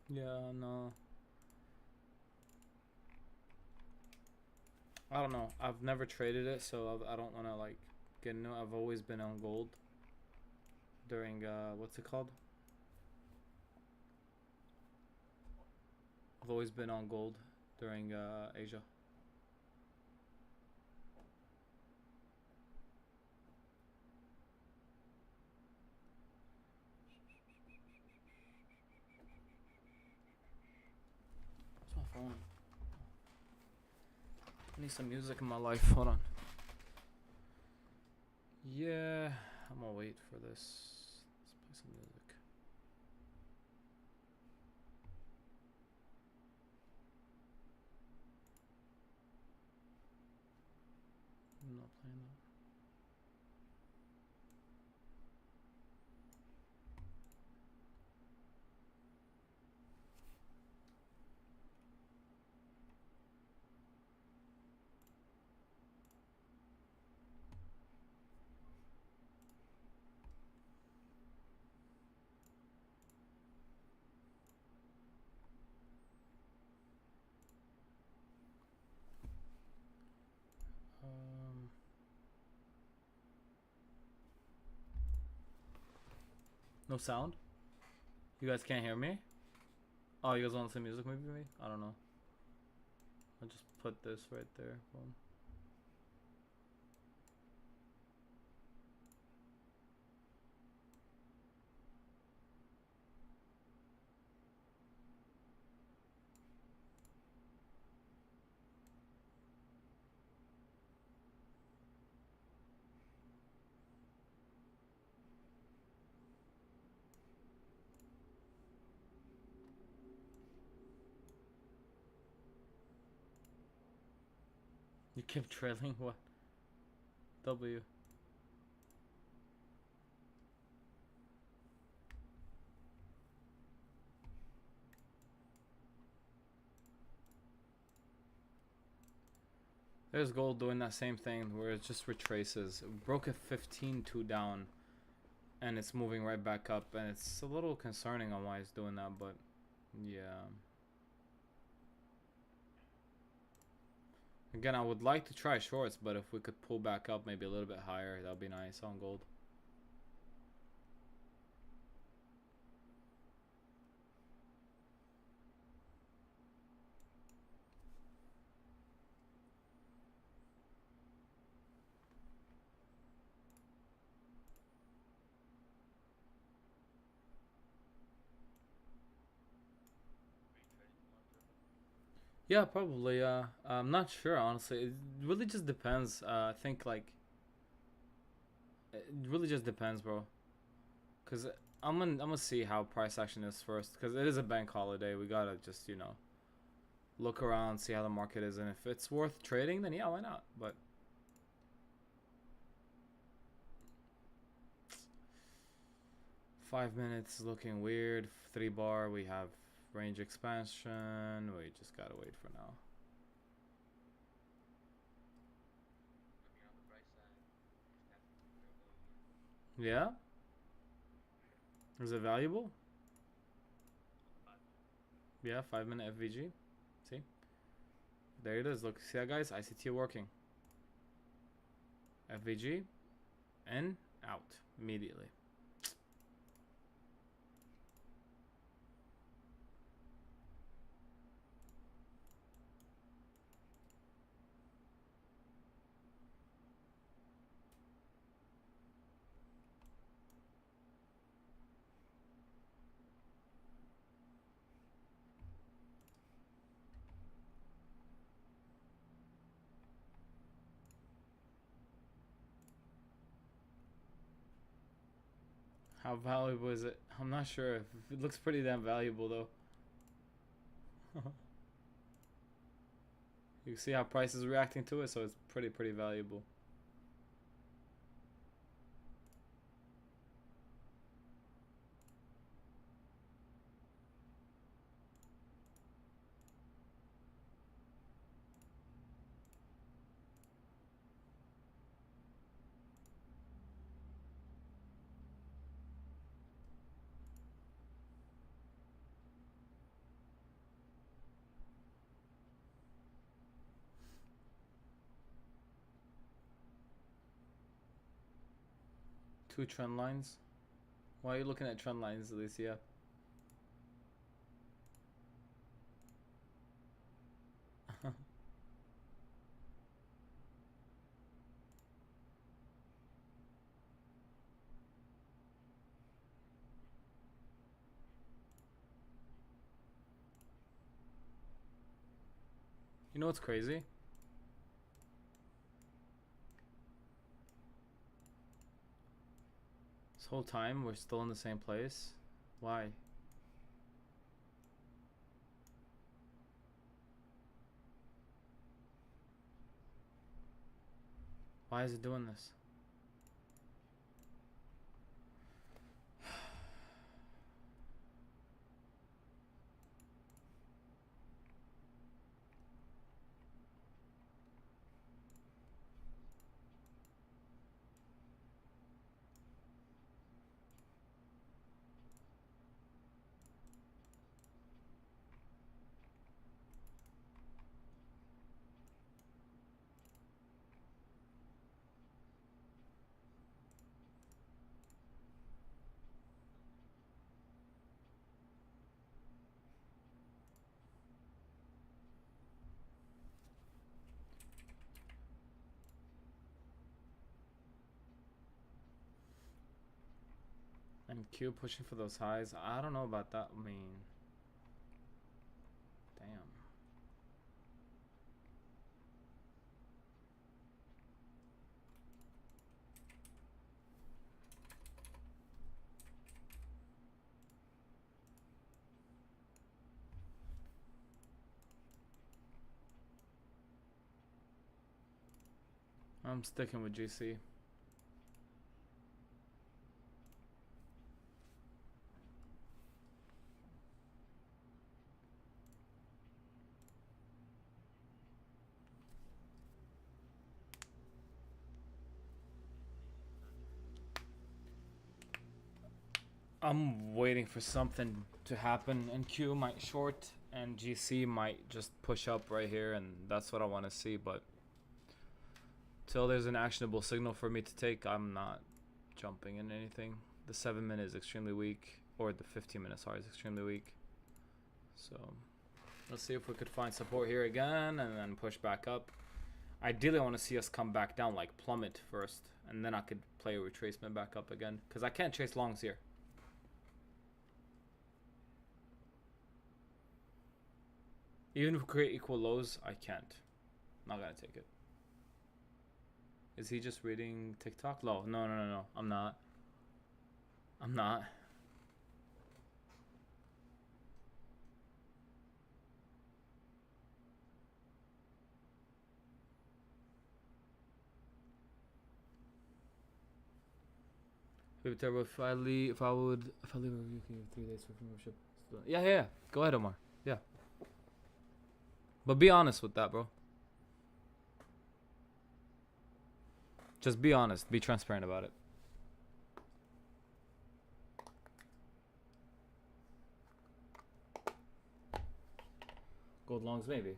Yeah, no. I don't know. I've never traded it, so I don't want to like get into it. I've always been on gold during what's it called? I've always been on gold during Asia. What's my phone? I need some music in my life. Hold on. Yeah, I'm gonna wait for this. Let's play some music. I'm not playing that. No sound? You guys can't hear me? Oh, you guys want some music maybe? I don't know. I'll just put this right there. Boom. You kept trailing what? W. There's gold doing that same thing where it just retraces. It broke a 15-2 down and it's moving right back up, and it's a little concerning on why it's doing that, but yeah. Again, I would like to try shorts, but if we could pull back up maybe a little bit higher, that would be nice on gold. Yeah, probably. I'm not sure, honestly. It really just depends. I think like it really just depends, bro. Cause I'm gonna see how price action is first. Cause it is a bank holiday. We gotta just look around, see how the market is, and if it's worth trading, then yeah, why not? But 5 minutes looking weird. 3 bar. We have range expansion. We just gotta wait for now. Looking on the price side, Yeah. Is it valuable? on the 5 minute. Yeah. 5 minute FVG. See. There it is. Look, see that, guys? ICT working. FVG, in, out immediately. How valuable is it? I'm not sure. It looks pretty damn valuable though. You see how price is reacting to it, so it's pretty valuable. Two trend lines. Why are you looking at trend lines, Alicia? You know what's crazy? This whole time we're still in the same place. Why? Why is it doing this? And Q pushing for those highs. I don't know about that. I mean, damn. I'm sticking with GC. I'm waiting for something to happen, and Q might short and GC might just push up right here, and that's what I want to see. But till there's an actionable signal for me to take, I'm not jumping in anything. The 7-minute is extremely weak, or the 15-minute, sorry, is extremely weak. So let's see if we could find support here again and then push back up. Ideally, I want to see us come back down, like plummet first, and then I could play a retracement back up again, because I can't chase longs here. Even if we create equal lows, I can't. Not gonna take it. Is he just reading TikTok? No, no, no, no, no. I'm not. I'm not. If I leave a review, can you have 3 days for membership? Yeah, yeah, yeah. Go ahead, Omar. Yeah. But be honest with that, bro. Just be honest. Be transparent about it. Gold longs, maybe.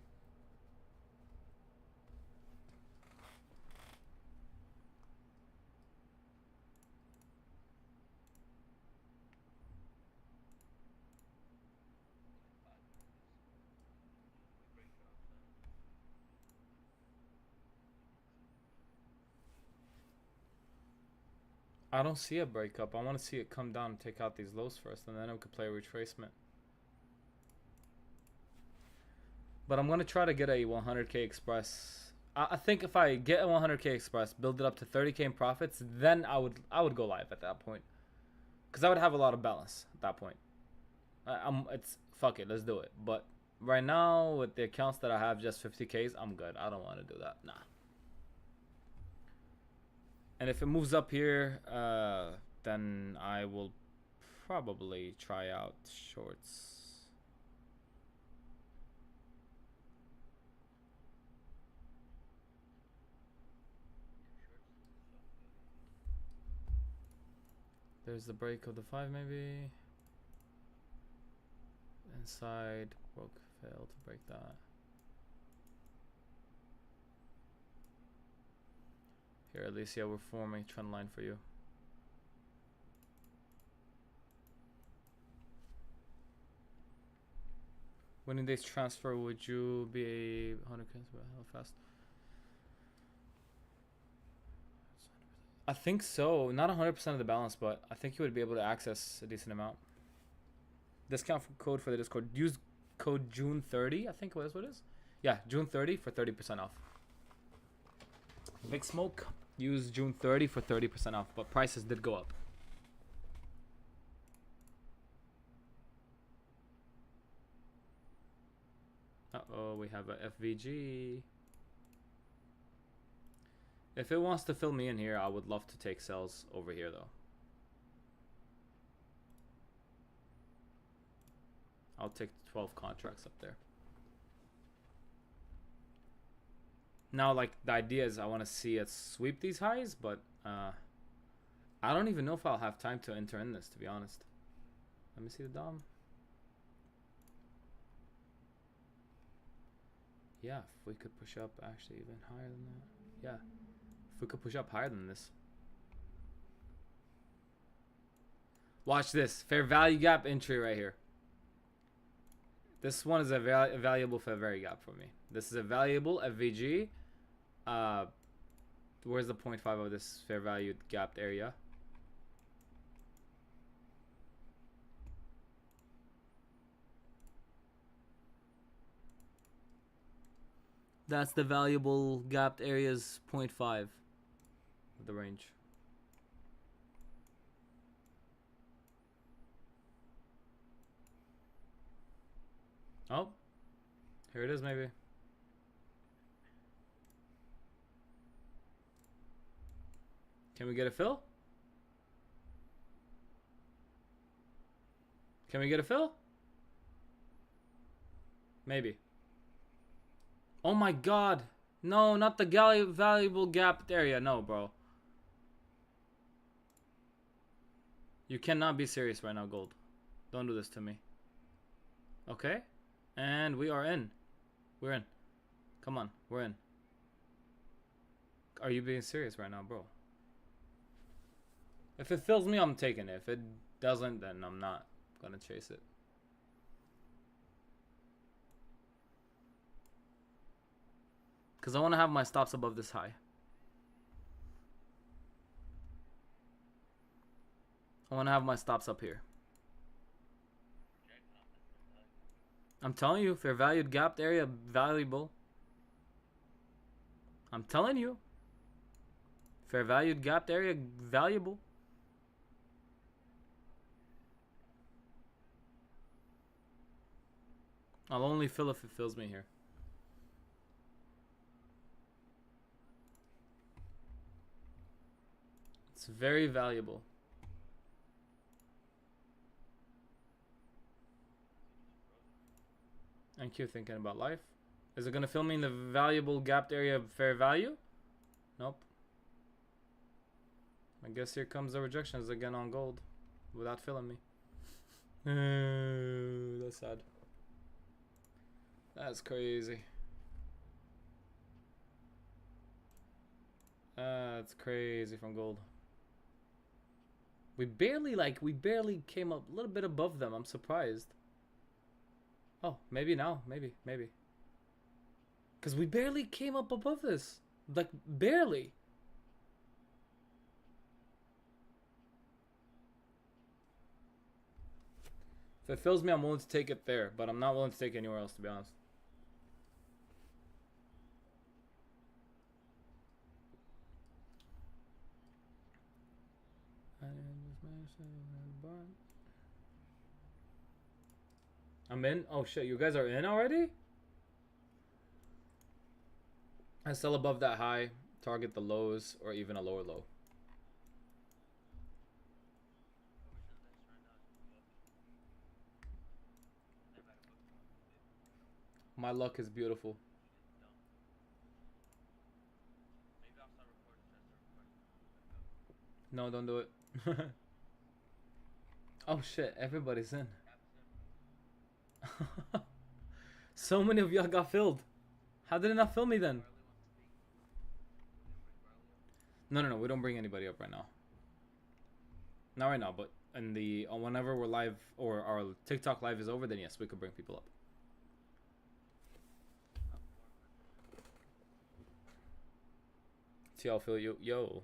I don't see a breakup. I want to see it come down and take out these lows first, and then we could play a retracement. But I'm going to try to get a 100k express. I think if I get a 100k express, build it up to 30k in profits, then I would go live at that point. Because I would have a lot of balance at that point. It's fuck it, let's do it. But right now, with the accounts that I have, just 50ks, I'm good. I don't want to do that. Nah. And if it moves up here, then I will probably try out shorts. There's the break of the 5 maybe. Inside, broke, failed to break that. Here, Alicia, we're forming a trend line for you. Winning days transfer, would you be 100k? How fast? I think so. Not 100% of the balance, but I think you would be able to access a decent amount. Discount code for the Discord. Use code June30, I think that's what it is. Yeah, June30 for 30% off. Big Smoke. Use June30 for 30% off, but prices did go up. Uh-oh, we have a FVG. If it wants to fill me in here, I would love to take sells over here, though. I'll take 12 contracts up there. Now, like, the idea is I want to see it sweep these highs, but I don't even know if I'll have time to enter in this, to be honest. Let me see the DOM. Yeah, if we could push up actually even higher than that. Yeah, if we could push up higher than this. Watch this. Fair value gap entry right here. This one is a valuable fair value gap for me. This is a valuable FVG. Where's the 0.5 of this fair value gapped area? That's the valuable gapped area's 0.5 of the range. Oh, here it is maybe. Can we get a fill? Can we get a fill? Maybe. Oh my god. No, not the valuable gapped area. No, bro. You cannot be serious right now, gold. Don't do this to me. Okay. And we are in. We're in. Come on, we're in. Are you being serious right now, bro? If it fills me, I'm taking it. If it doesn't, then I'm not gonna chase it. Because I want to have my stops above this high. I want to have my stops up here. I'm telling you, fair valued gapped area valuable. I'm telling you. Fair valued gapped area valuable. I'll only fill if it fills me here. It's very valuable. Thank you, thinking about life. Is it gonna fill me in the valuable gapped area of fair value? Nope. I guess here comes the rejections again on gold without filling me. That's sad. That's crazy. That's crazy from gold. We barely came up a little bit above them. I'm surprised. Oh, maybe now. Maybe. Because we barely came up above this. Like, barely. If it fills me, I'm willing to take it there. But I'm not willing to take it anywhere else, to be honest. I'm in? Oh shit, you guys are in already? I sell above that high, target the lows, or even a lower low. My luck is beautiful. No, don't do it. Oh shit, everybody's in. So many of y'all got filled. How did it not fill me then? No, we don't bring anybody up right now. Not right now, but in the whenever we're live or our TikTok live is over, then yes, we could bring people up. See, I'll feel you. Yo.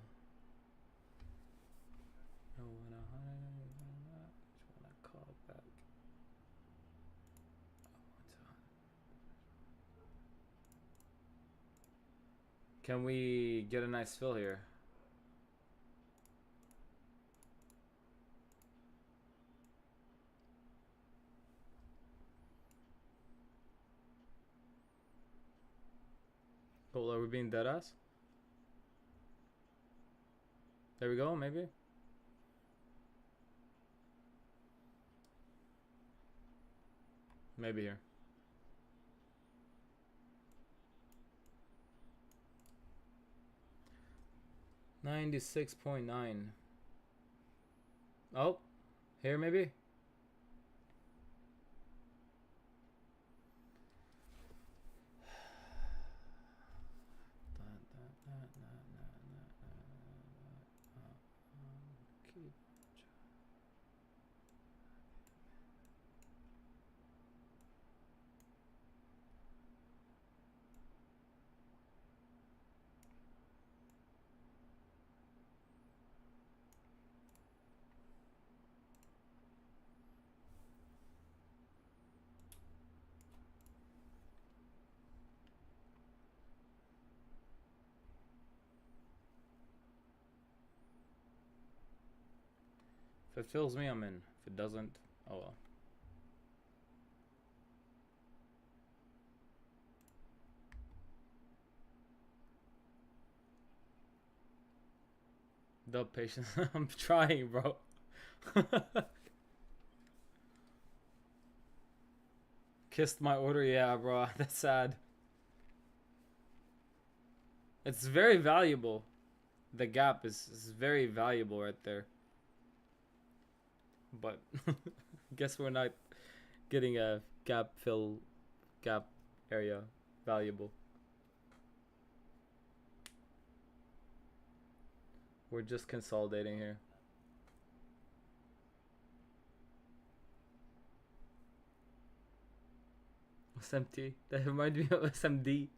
Can we get a nice fill here? Oh, are we being dead ass? There we go, maybe. Maybe here. $96.9. Oh, here maybe. If it fills me, I'm in. If it doesn't, oh well. The patience. I'm trying, bro. Kissed my order, yeah, bro. That's sad. It's very valuable. The gap is very valuable right there. But guess we're not getting a gap area valuable. We're just consolidating here. SMT. That reminds me of SMD.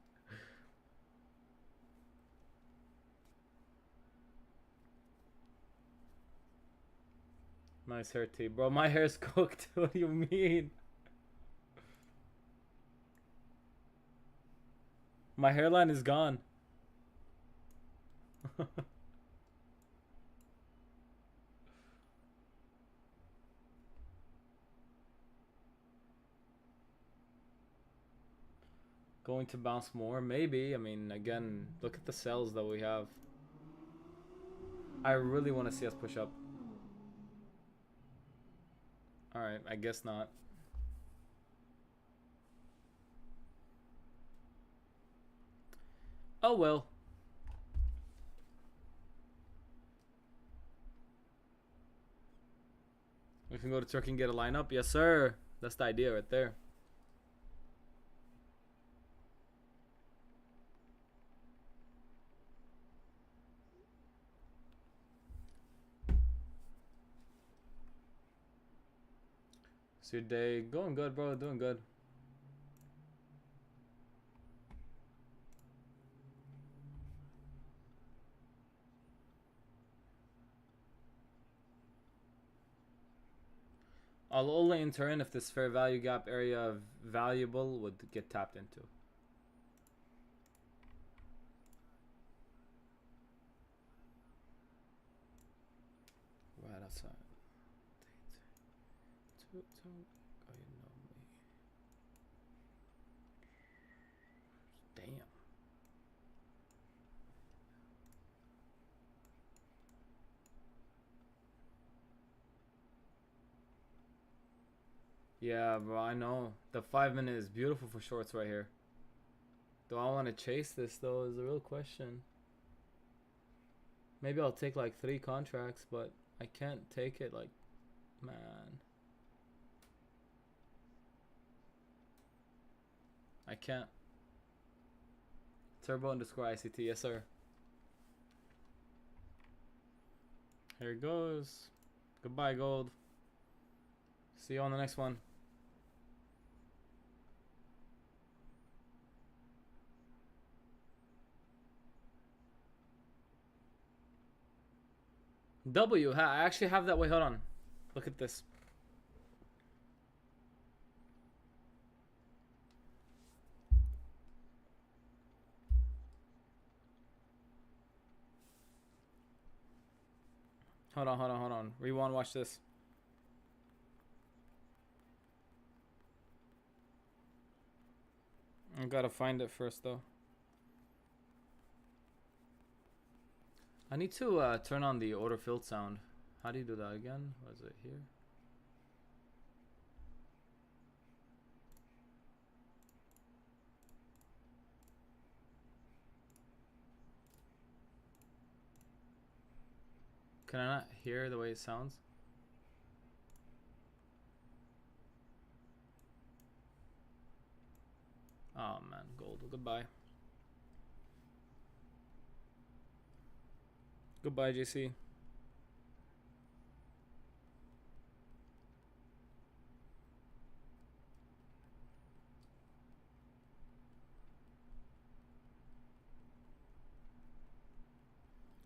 Nice hair tee. Bro, my hair's cooked. What do you mean? My hairline is gone. Going to bounce more? Maybe. I mean, again, look at the cells that we have. I really want to see us push up. Alright, I guess not. Oh well. We can go to Turkey and get a lineup. Yes, sir. That's the idea right there. Is your day going good, bro? Doing good. I'll only enter in if this fair value gap area valuable would get tapped into. Right outside. Oh, you know me. Damn. Yeah, bro, I know. The 5 minute is beautiful for shorts right here. Do I want to chase this, though, is the real question. Maybe I'll take like 3 contracts, but I can't take it like, man. I can't. Turbo underscore ICT, yes sir. Here it goes. Goodbye, gold. See you on the next one. W, I actually have that. Wait, hold on. Look at this. Hold on. Rewind, watch this. I gotta find it first, though. I need to turn on the order filled sound. How do you do that again? Was it here? Can I not hear the way it sounds? Oh man, gold. Goodbye. Goodbye, JC.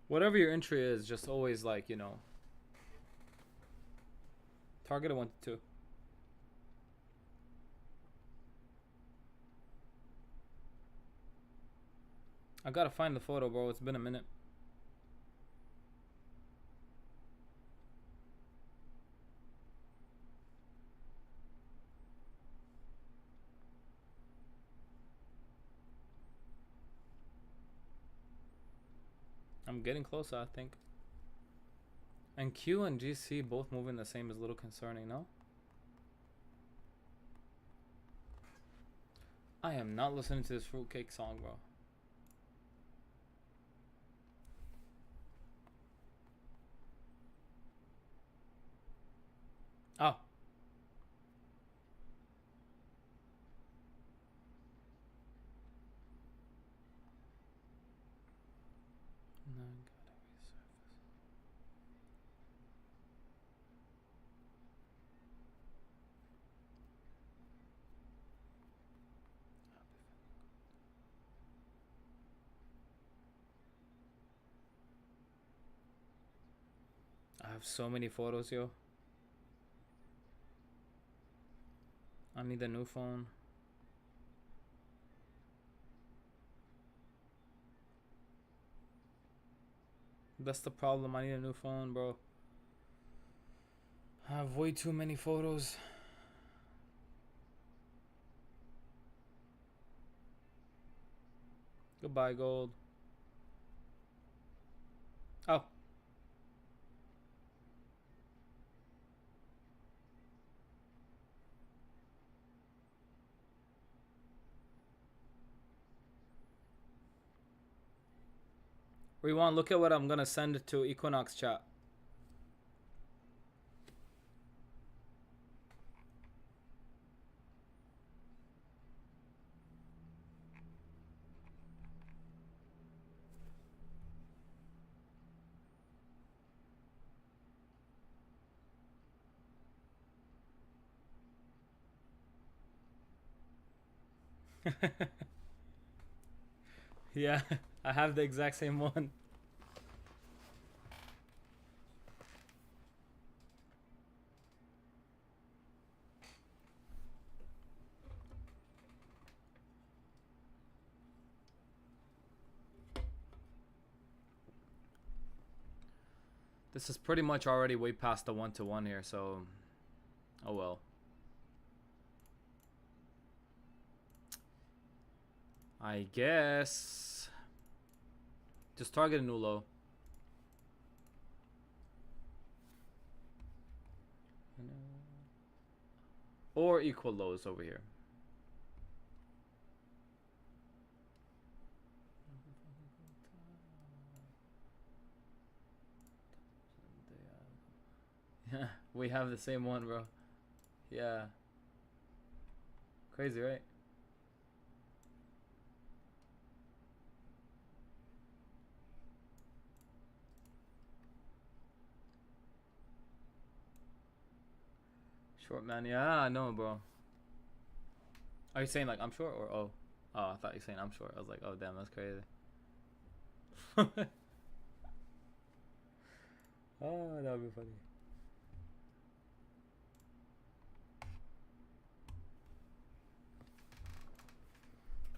Whatever your entry is, just always like, you know, target a 1 to 2. I gotta find the photo, bro. It's been a minute. I'm getting closer, I think. And Q and GC both moving the same is a little concerning, no? I am not listening to this fruitcake song, bro. Oh. I have so many photos, yo. I need a new phone. That's the problem. I need a new phone, bro. I have way too many photos. Goodbye, gold. Oh. Rewan, look at what I'm gonna send to Equinox chat. Yeah, I have the exact same one. This is pretty much already way past the 1-to-1 here, so oh well. I guess just target a new low. Or equal lows over here. Yeah, we have the same one, bro. Yeah. Crazy, right? Short man, yeah, I know, bro. Are you saying like I'm short or oh? Oh, I thought you were saying I'm short. I was like, oh damn, that's crazy. Oh, that would be funny.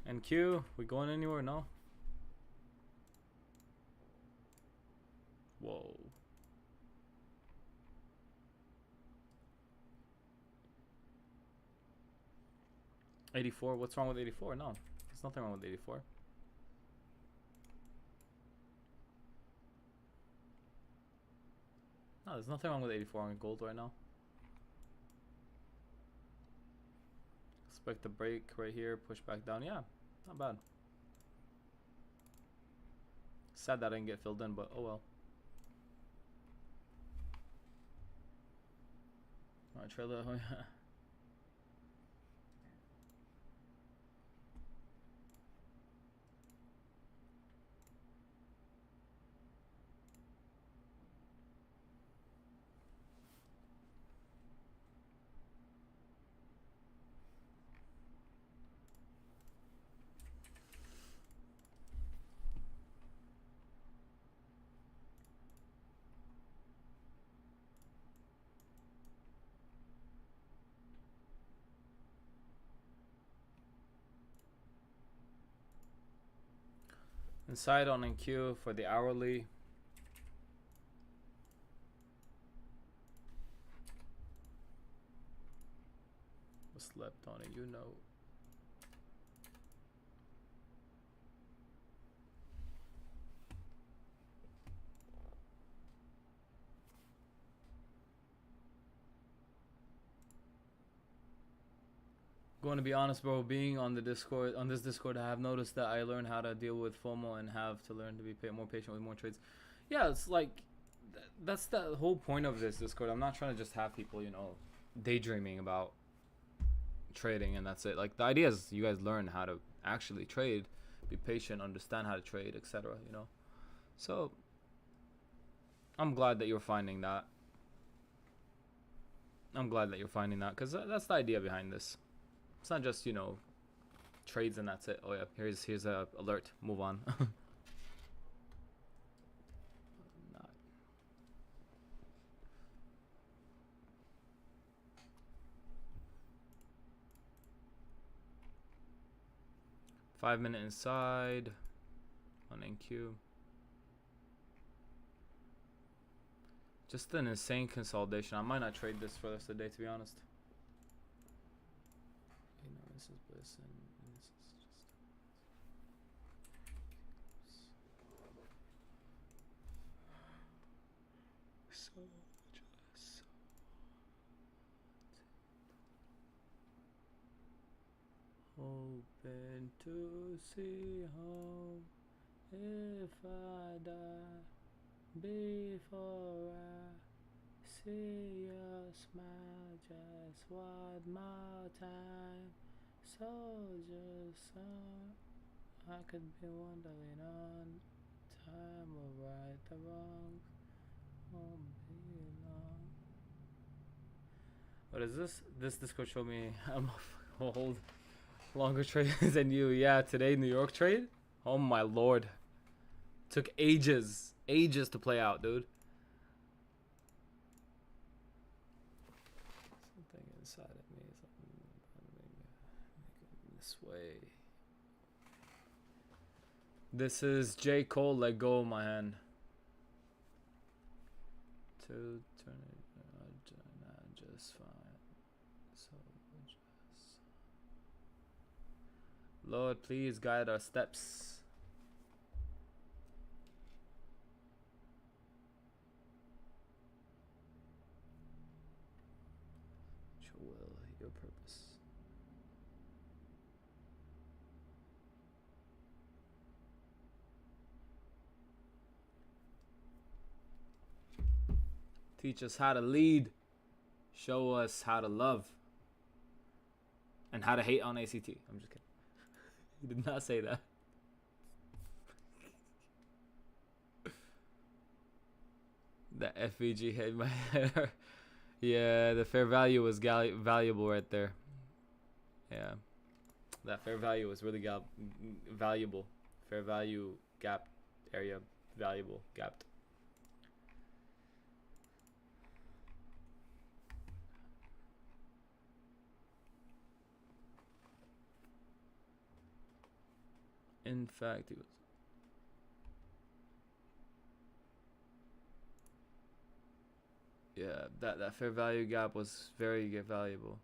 And Q, we going anywhere? No. Whoa. $84. What's wrong with $84? No, there's nothing wrong with $84. No, there's nothing wrong with 84 on gold right now. Expect the break right here, push back down. Yeah, not bad. Sad that I didn't get filled in, but oh well. Alright, trailer. Inside on NQ for the hourly. Slept on it, you know. Going to be honest, bro. Being on this Discord, I have noticed that I learned how to deal with FOMO and have to learn to be more patient with more trades. Yeah, it's like that's the whole point of this Discord. I'm not trying to just have people, daydreaming about trading and that's it. Like the idea is you guys learn how to actually trade, be patient, understand how to trade, etc. So I'm glad that you're finding that. Because that's the idea behind this. It's not just trades and that's it. Oh yeah, here's a alert. Move on. Not. 5 minute inside on NQ. Just an insane consolidation. I might not trade this for the rest of the day, to be honest. This is bliss and this is just so just hoping to see home if I die before I see your smile just one more time. Soldier son, I could be wandering on. Time will right the wrong. Won't be long. What is this? This Discord showed me I'm old. Longer trade than you. Yeah, today New York trade. Oh my lord. Took ages to play out, dude. Something inside of me is like, this way. This is J. Cole, Let Go of My Hand. To turn it just fine. So just Lord, please guide our steps. Your will, your purpose. Teach us how to lead. Show us how to love. And how to hate on ACT. I'm just kidding. He did not say that. The FVG hit my head. Yeah, the fair value was valuable right there. Yeah. That fair value was really valuable. Fair value gap area valuable gapped. In fact, it was. Yeah, that fair value gap was very valuable.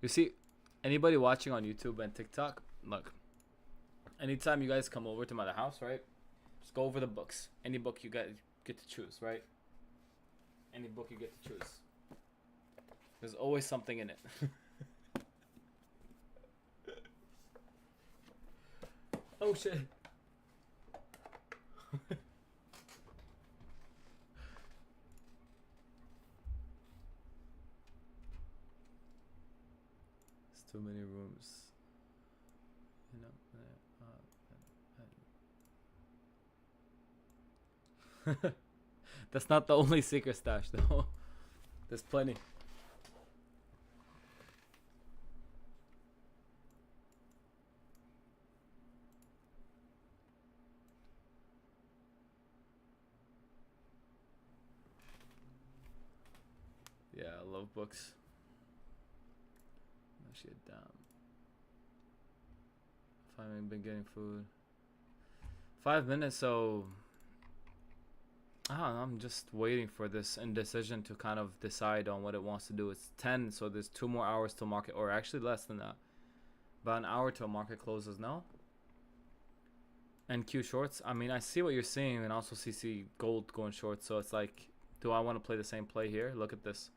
You see, anybody watching on YouTube and TikTok, look, anytime you guys come over to my house, right? Just go over the books. Any book you guys get to choose, right? Any book you get to choose. There's always something in it. Oh shit. It's too many rooms. That's not the only secret stash though. There's plenty. Yeah, I love books. Oh shit, damn. If I haven't been getting food. 5 minutes, so I don't know, I'm just waiting for this indecision to kind of decide on what it wants to do. It's 10, so there's 2 more hours till market, or actually less than that. About an hour till market closes now. And Q shorts. I mean, I see what you're seeing, and also CC gold going short. So it's like, do I want to play the same play here? Look at this.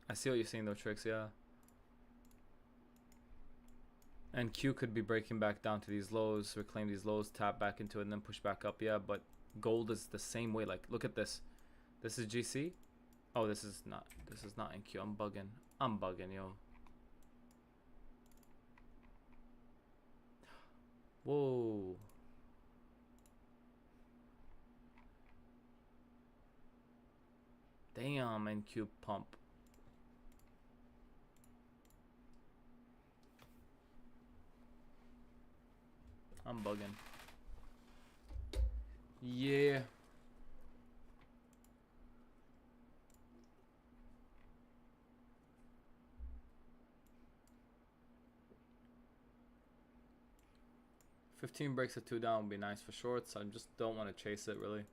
I see what you're seeing though, Tricks. Yeah. And Q could be breaking back down to these lows, reclaim these lows, tap back into it, and then push back up. Yeah, but gold is the same way. Like, look at this. This is GC. Oh, this is not. This is not in Q. I'm bugging. I'm bugging, yo. Whoa. Damn, NQ pump. I'm bugging. Yeah. $15 breaks at 2 down would be nice for shorts. I just don't want to chase it really.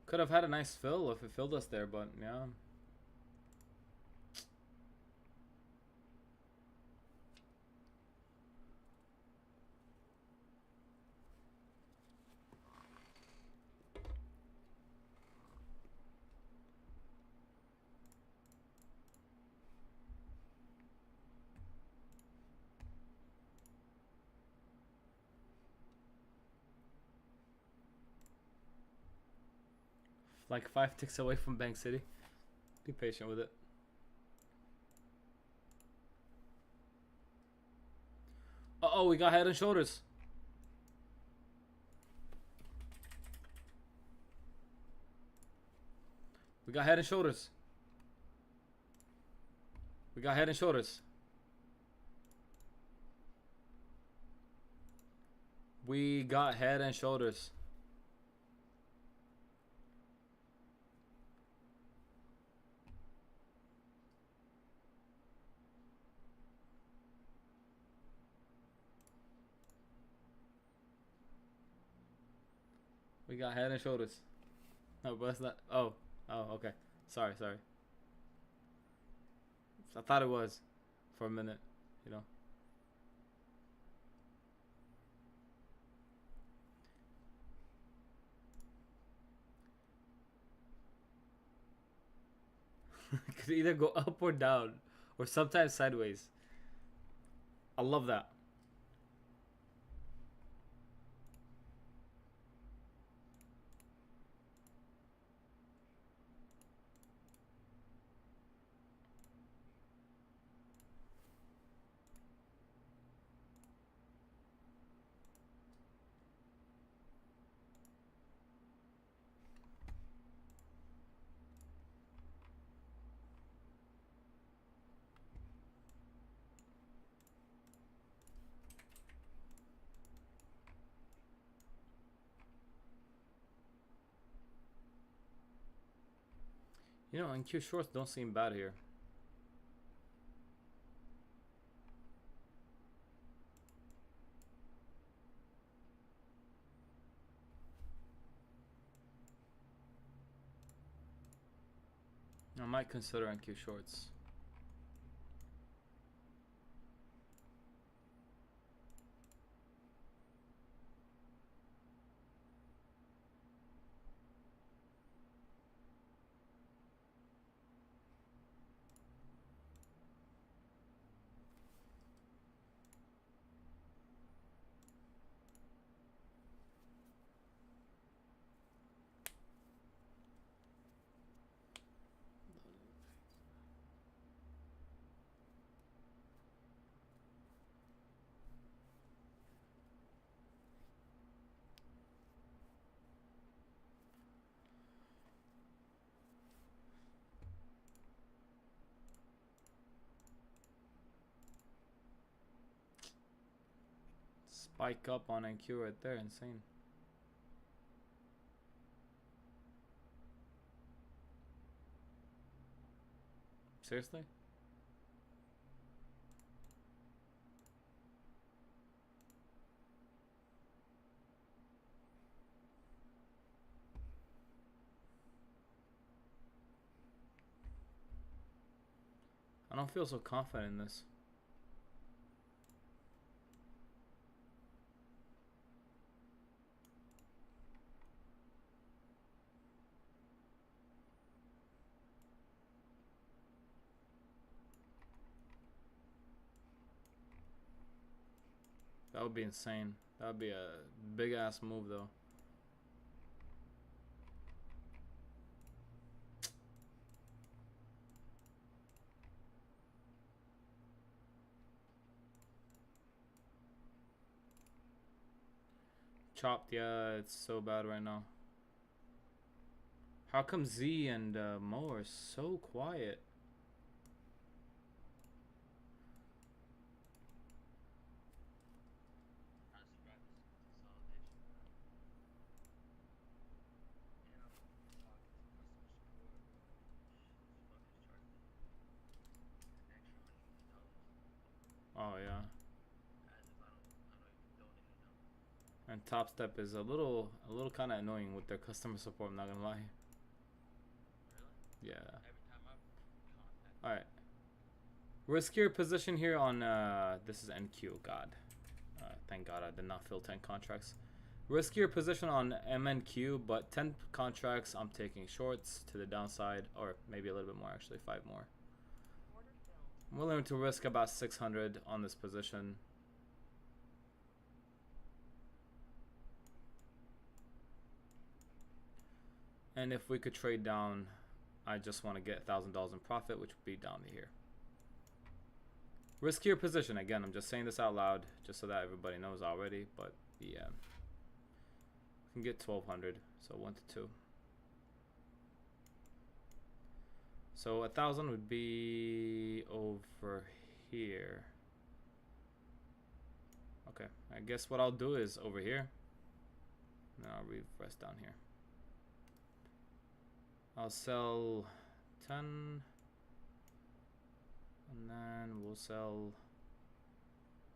Could have had a nice fill if it filled us there, but yeah. Like 5 ticks away from Bank City. Be patient with it. Uh-oh, we got head and shoulders. We got head and shoulders. We got head and shoulders. We got head and shoulders. We got head and shoulders. No, but that's not. Oh, okay. Sorry. I thought it was for a minute, you know. Could either go up or down, or sometimes sideways. I love that. You know, and Q shorts don't seem bad here. I might consider NQ shorts. Spike up on NQ right there, insane. Seriously? I don't feel so confident in this. That would be insane. That would be a big ass move though. Chopped, yeah, it's so bad right now. How come Z and Mo are so quiet? Trying to survive this consolidation, bro. And I'm talking to customer support, bro. These fuckers charging me an extra $150 Oh yeah. as if I don't even donate enough. And Top Step is a little kind of annoying with their customer support. I'm not gonna lie. Really? Yeah. Every time I've contacted. All right. Riskier position here on this is NQ. God, thank God I did not fill 10 contracts. Riskier position on MNQ, but 10 contracts I'm taking shorts to the downside, or maybe a little bit more actually, 5 more. I'm willing to risk about 600 on this position. And if we could trade down, I just want to get $1,000 in profit, which would be down to here. Riskier position, again, I'm just saying this out loud, just so that everybody knows already, but yeah. Can get 1,200, so 1 to 2. So 1,000 would be over here. Okay, I guess what I'll do is over here. And then I'll reverse down here. I'll sell 10. And then we'll sell,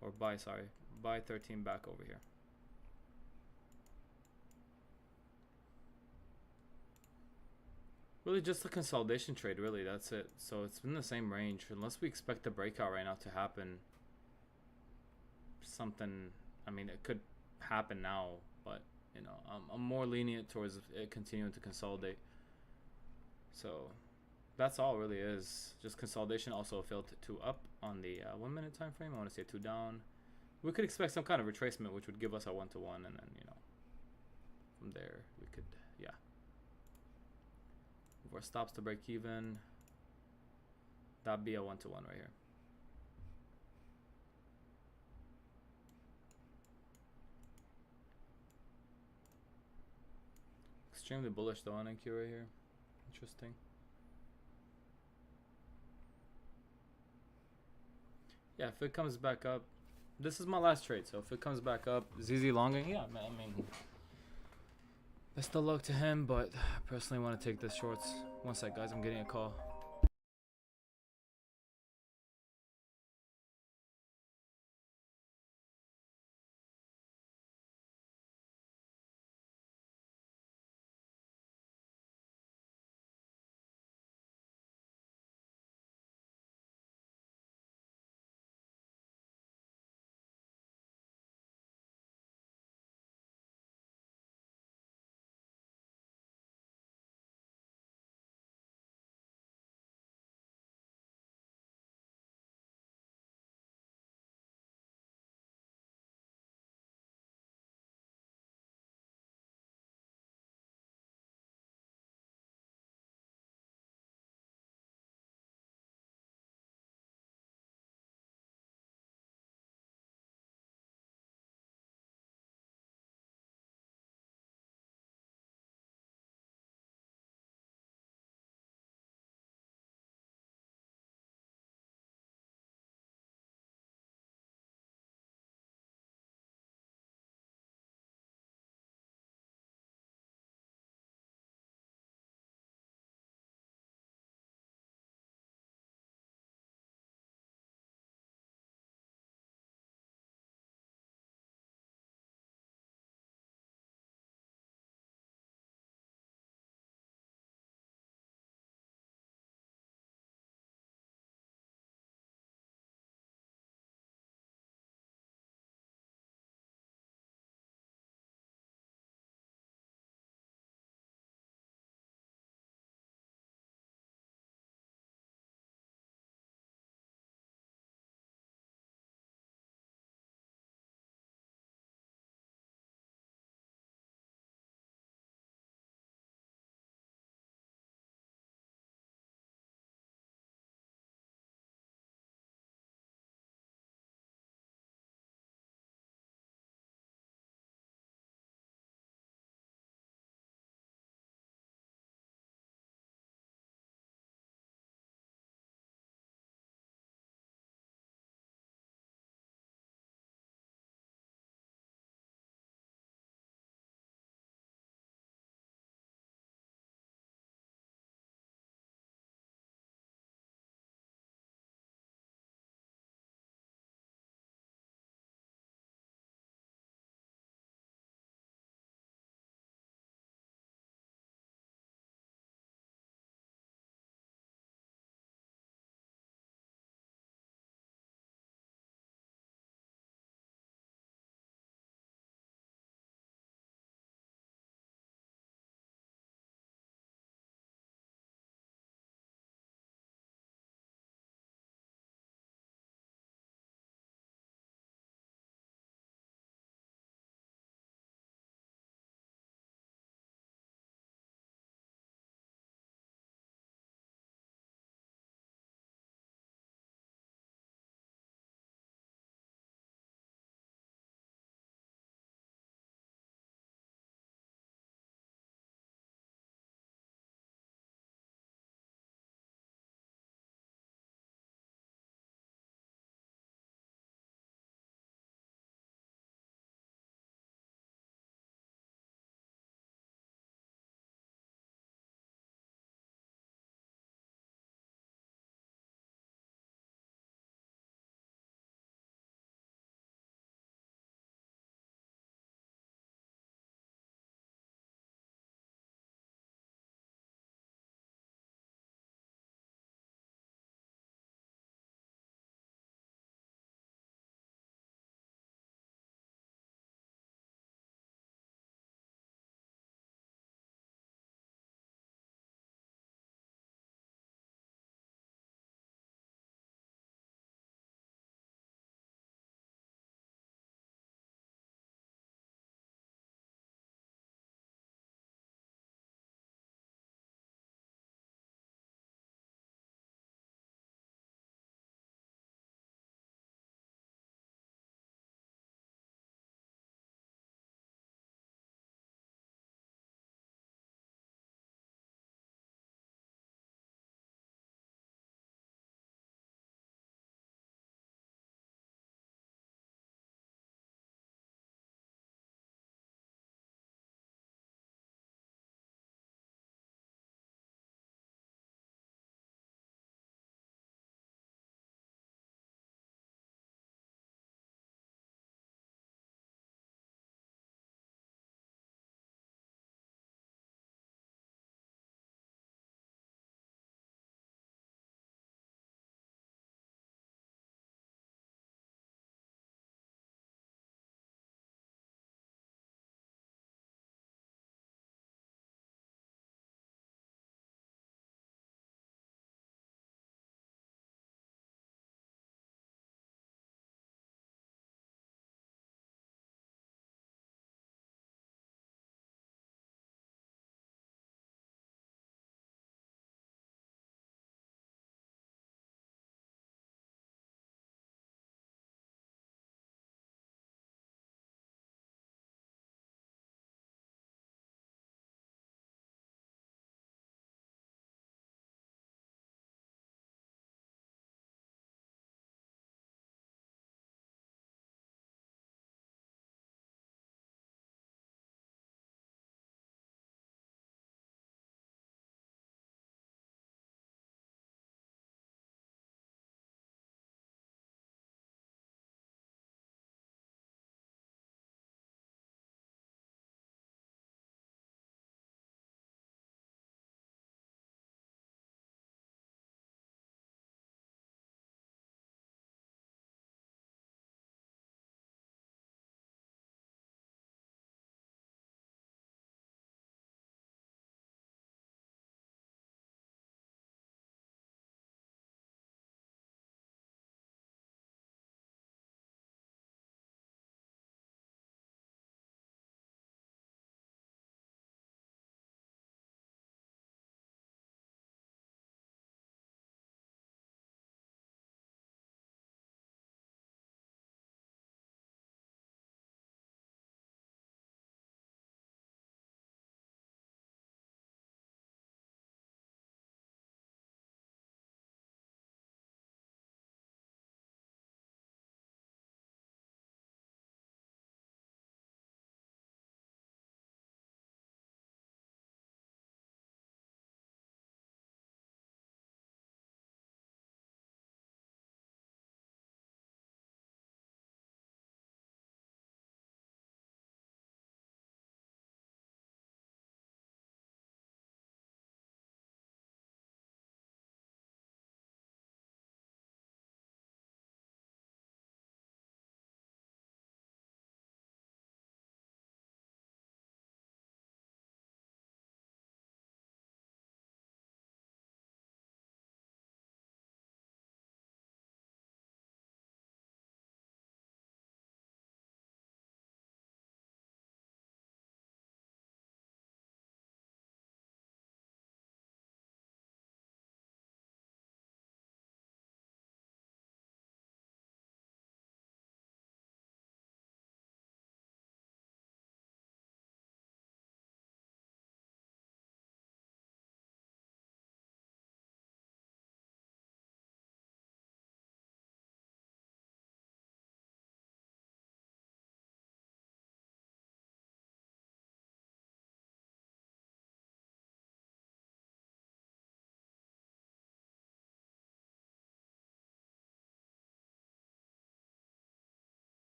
or buy, sorry, buy 13 back over here. Really just a consolidation trade, really, that's it. So it's in the same range, unless we expect the breakout right now to happen. Something, I mean, it could happen now, but, you know, I'm more lenient towards it continuing to consolidate. So that's all it really is, just consolidation. Also failed to up on the 1 minute time frame. I want to say 2 down. We could expect some kind of retracement, which would give us a 1 to 1, and then, you know, from there we could, yeah, if our stops to break even, that'd be a 1 to 1 right here. Extremely bullish though on NQ right here. Interesting. Yeah, if it comes back up, this is my last trade, so if it comes back up, ZZ longing, yeah, man, I mean, best of luck to him, but I personally want to take this shorts. One sec, guys, I'm getting a call.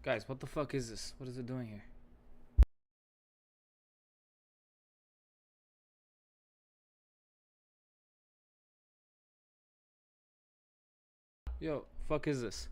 Guys, what the fuck is this? What is it doing here? Yo, fuck is this?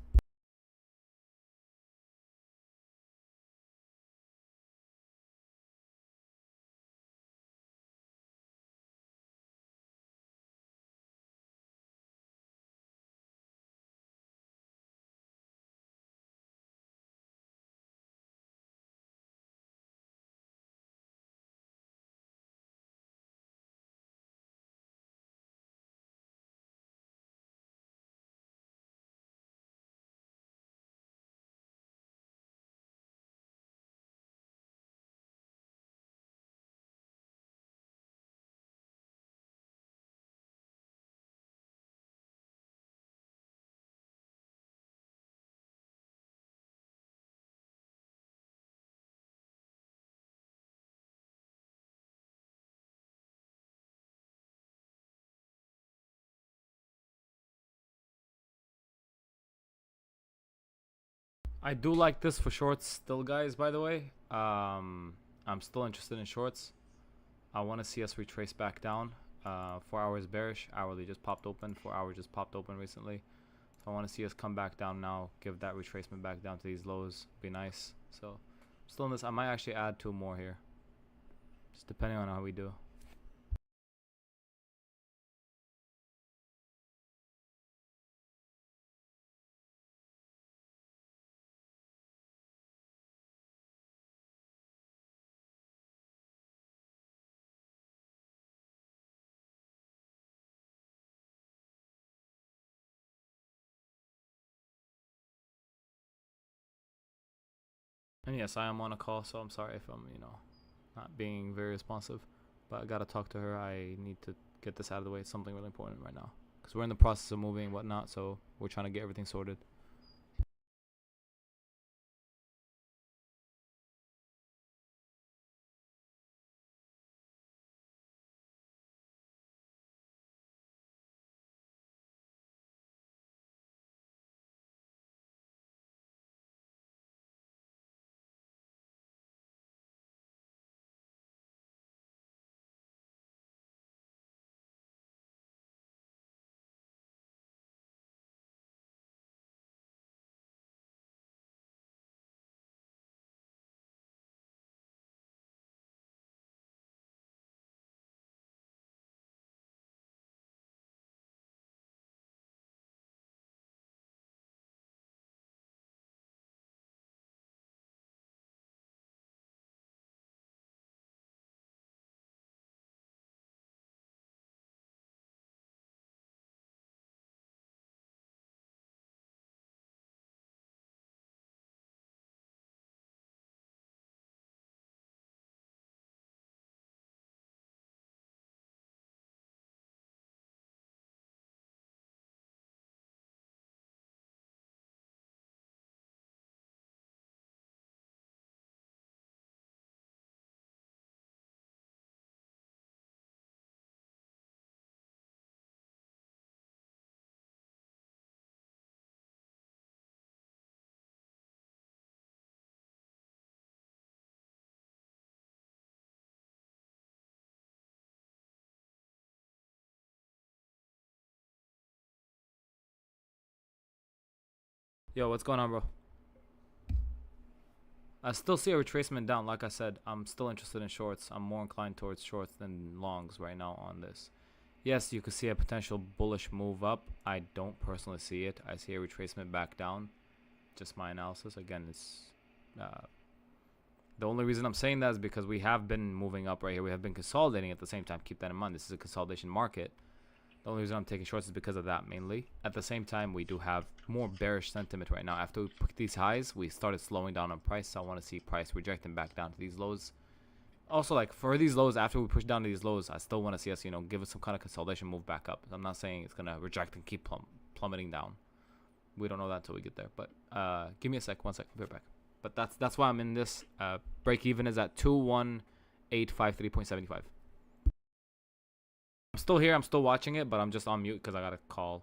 I do like this for shorts still, guys, by the way. I'm still interested in shorts. I want to see us retrace back down. 4 hours bearish, hourly just popped open. 4 hours just popped open recently. So I want to see us come back down now, give that retracement back down to these lows. Be nice. So still in this. I might actually add 2 more here, just depending on how we do. And yes, I am on a call, so I'm sorry if I'm, not being very responsive. But I gotta talk to her. I need to get this out of the way. It's something really important right now. Because we're in the process of moving and whatnot, so we're trying to get everything sorted. Yo, what's going on, bro? I still see a retracement down. Like I said, I'm still interested in shorts. I'm more inclined towards shorts than longs right now on this. Yes, you could see a potential bullish move up. I don't personally see it. I see a retracement back down. Just my analysis. Again, it's the only reason I'm saying that is because we have been moving up right here. We have been consolidating at the same time. Keep that in mind. This is a consolidation market. The only reason I'm taking shorts is because of that mainly. At the same time, we do have more bearish sentiment right now. After we put these highs, we started slowing down on price. So I want to see price rejecting back down to these lows. Also, like for these lows, after we push down to these lows, I still want to see us, give us some kind of consolidation move back up. I'm not saying it's gonna reject and keep plummeting down. We don't know that until we get there. But give me a sec, 1 sec, I'll be right back. But that's why I'm in this. Break even is at 21853.75. I'm still here. I'm still watching it, but I'm just on mute because I got a call.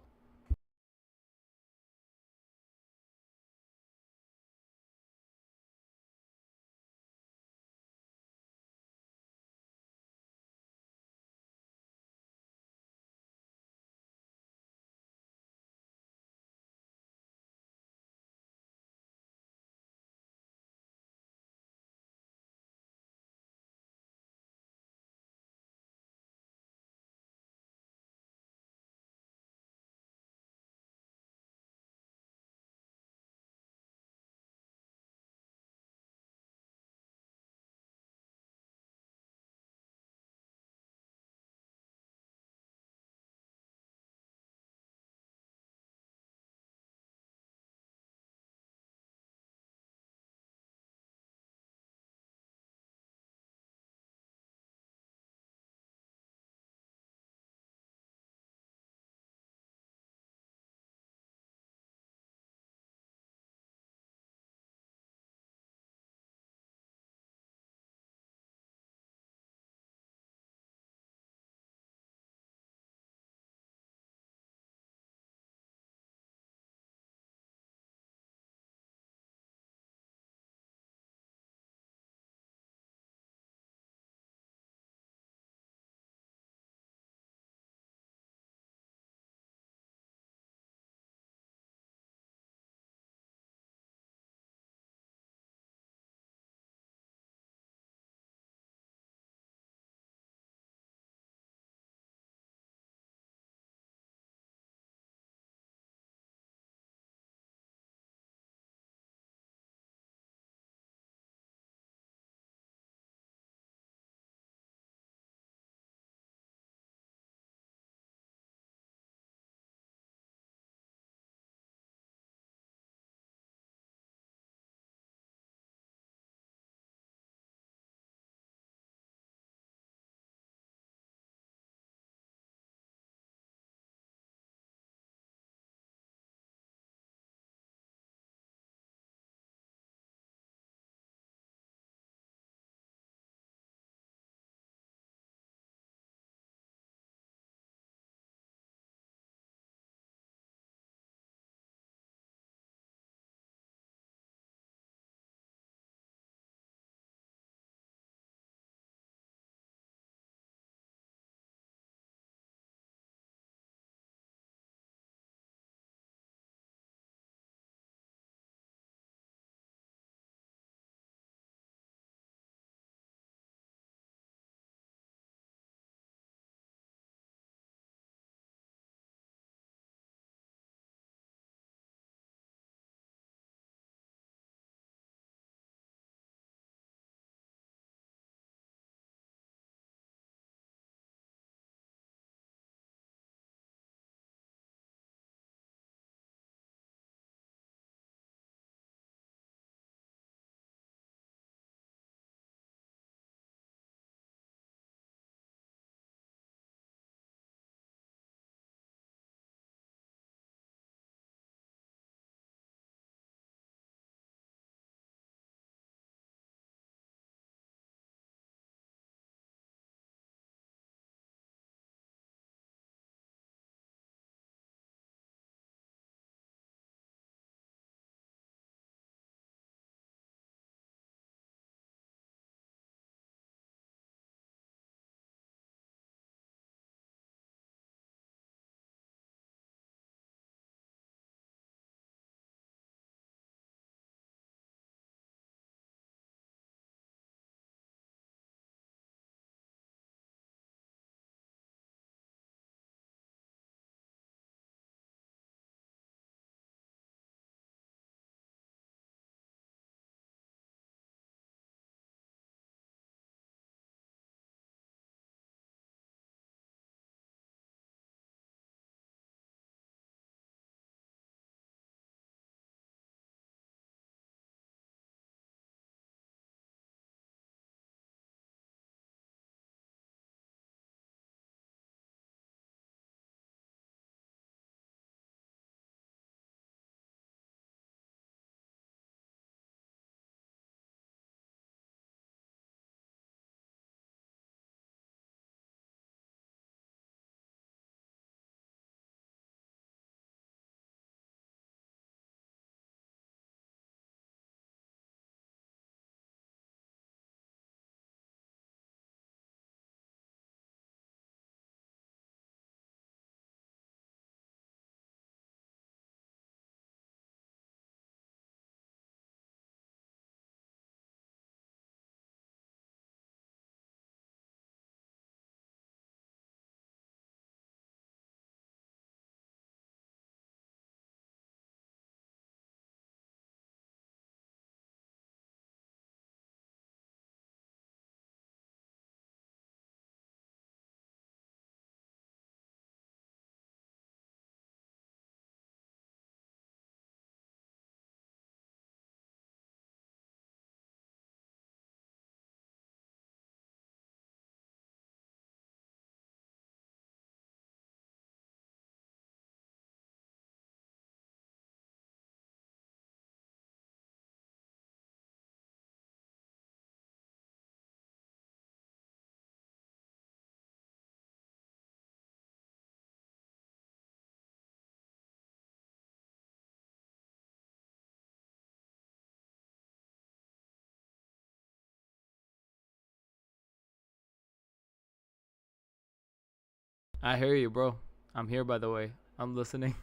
I hear you, bro. I'm here, by the way. I'm listening.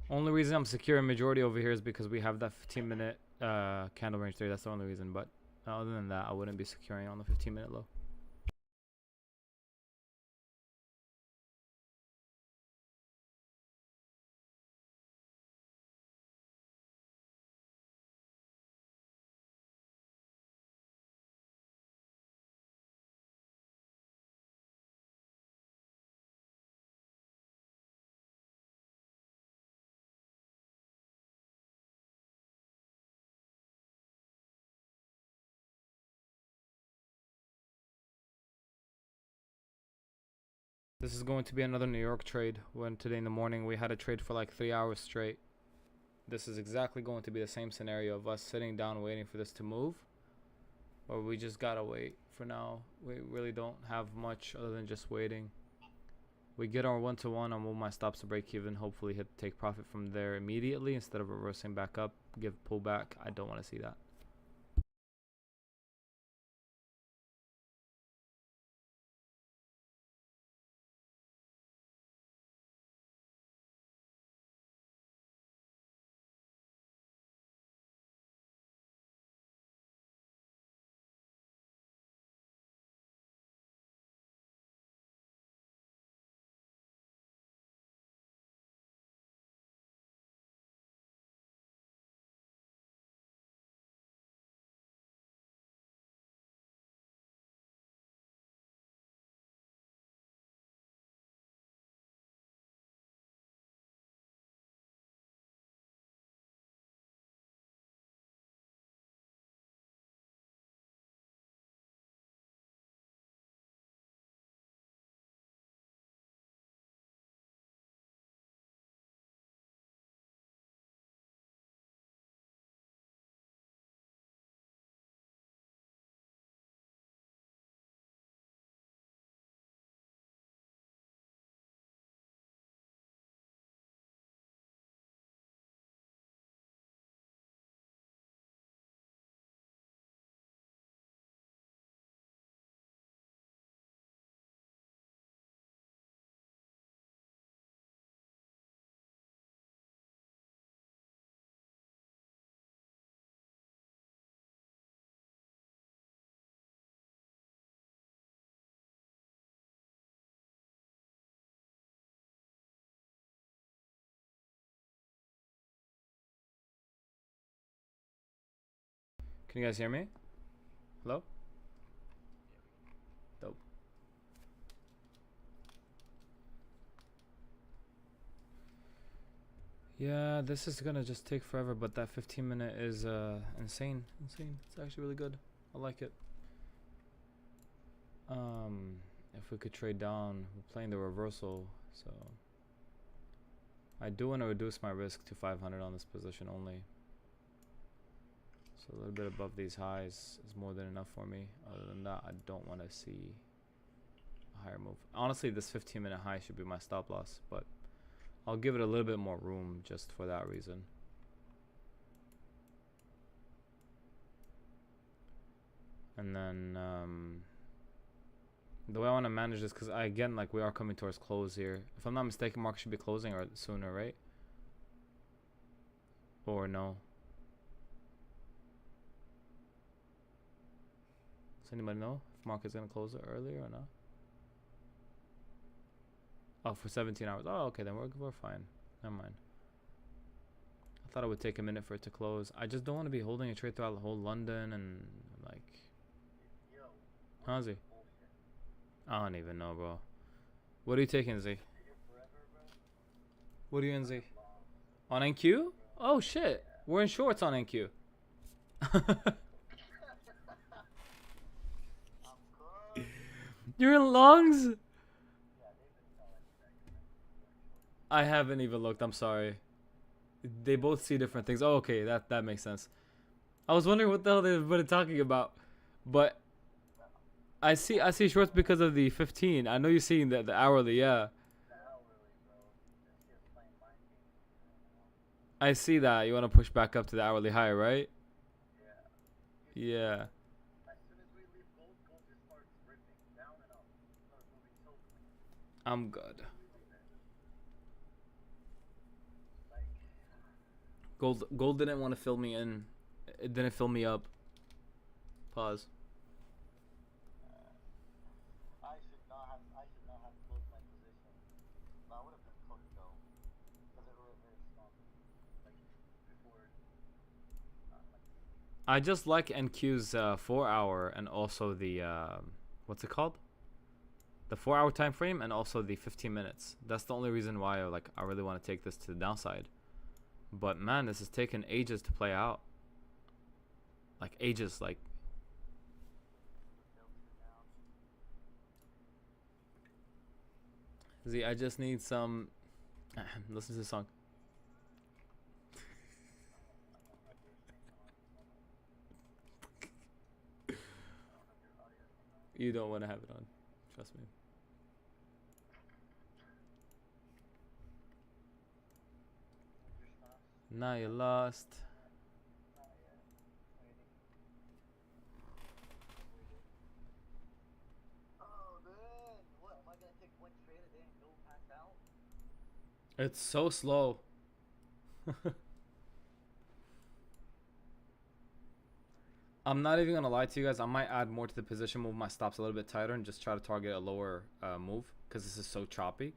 Watch it. Only reason I'm securing majority over here is because we have that 15-minute candle range there. That's the only reason. But other than that, I wouldn't be securing on the 15-minute low. This is going to be another New York trade. When today in the morning we had a trade for like 3 hours straight. This is exactly going to be the same scenario of us sitting down waiting for this to move. Or we just gotta wait for now. We really don't have much other than just waiting. We get our 1-to-1 on my stops to break even. Hopefully hit take profit from there immediately instead of reversing back up. Give pullback. I don't want to see that. Can you guys hear me? Hello? Dope. Yeah, this is gonna just take forever, but that 15-minute is insane. It's actually really good. I like it. If we could trade down, we're playing the reversal, so I do want to reduce my risk to 500 on this position only. So a little bit above these highs is more than enough for me. Other than that, I don't want to see a higher move. Honestly, this 15-minute high should be my stop loss, but I'll give it a little bit more room just for that reason. And then the way I want to manage this, because again, like, we are coming towards close here. If I'm not mistaken, market should be closing or sooner, right? Or no? Does anybody know if market's gonna close it earlier or not? Oh, for 17 hours. Oh, okay, then we're fine. Never mind. I thought it would take a minute for it to close. I just don't want to be holding a trade throughout the whole London and like. How's he? I don't even know, bro. What are you taking, Z? What are you in, Z? On NQ? Oh shit, we're in shorts on NQ. I'm good. You're in longs? Yeah, they've been selling that you're in shorts. I haven't even looked. I'm sorry. They both see different things. Oh, okay, that makes sense. I was wondering what the hell they were talking about, but I see shorts because of the 15. I know you're seeing the hourly. Yeah, The hourly, bro. This shit's playing mind games with me right now. I see that. You want to push back up to the hourly high, right? Yeah. You see, Yeah. as soon as we leave gold, gold just starts ripping down and up. Starts moving so clean. I'm As good. soon as we leave it. Like, Gold didn't want to fill me in. It didn't fill me up. Pause. I should not have closed my position. That would have been cooked though, because it reversed on like before. Like, I just like NQ's 4 hour and also the what's it called? The 4 hour time frame and also the 15 minutes. That's the only reason why I really want to take this to the downside. But man, this has taken ages to play out. Like ages. Like Z, I just need some. Listen to the song. You don't want to have it on. Trust me. Now you're lost. oh man, what am I gonna take one trade a day and go pass out? It's so slow. I'm not even gonna lie to you guys. I might add more to the position, move my stops a little bit tighter, and just try to target a lower move because this is so choppy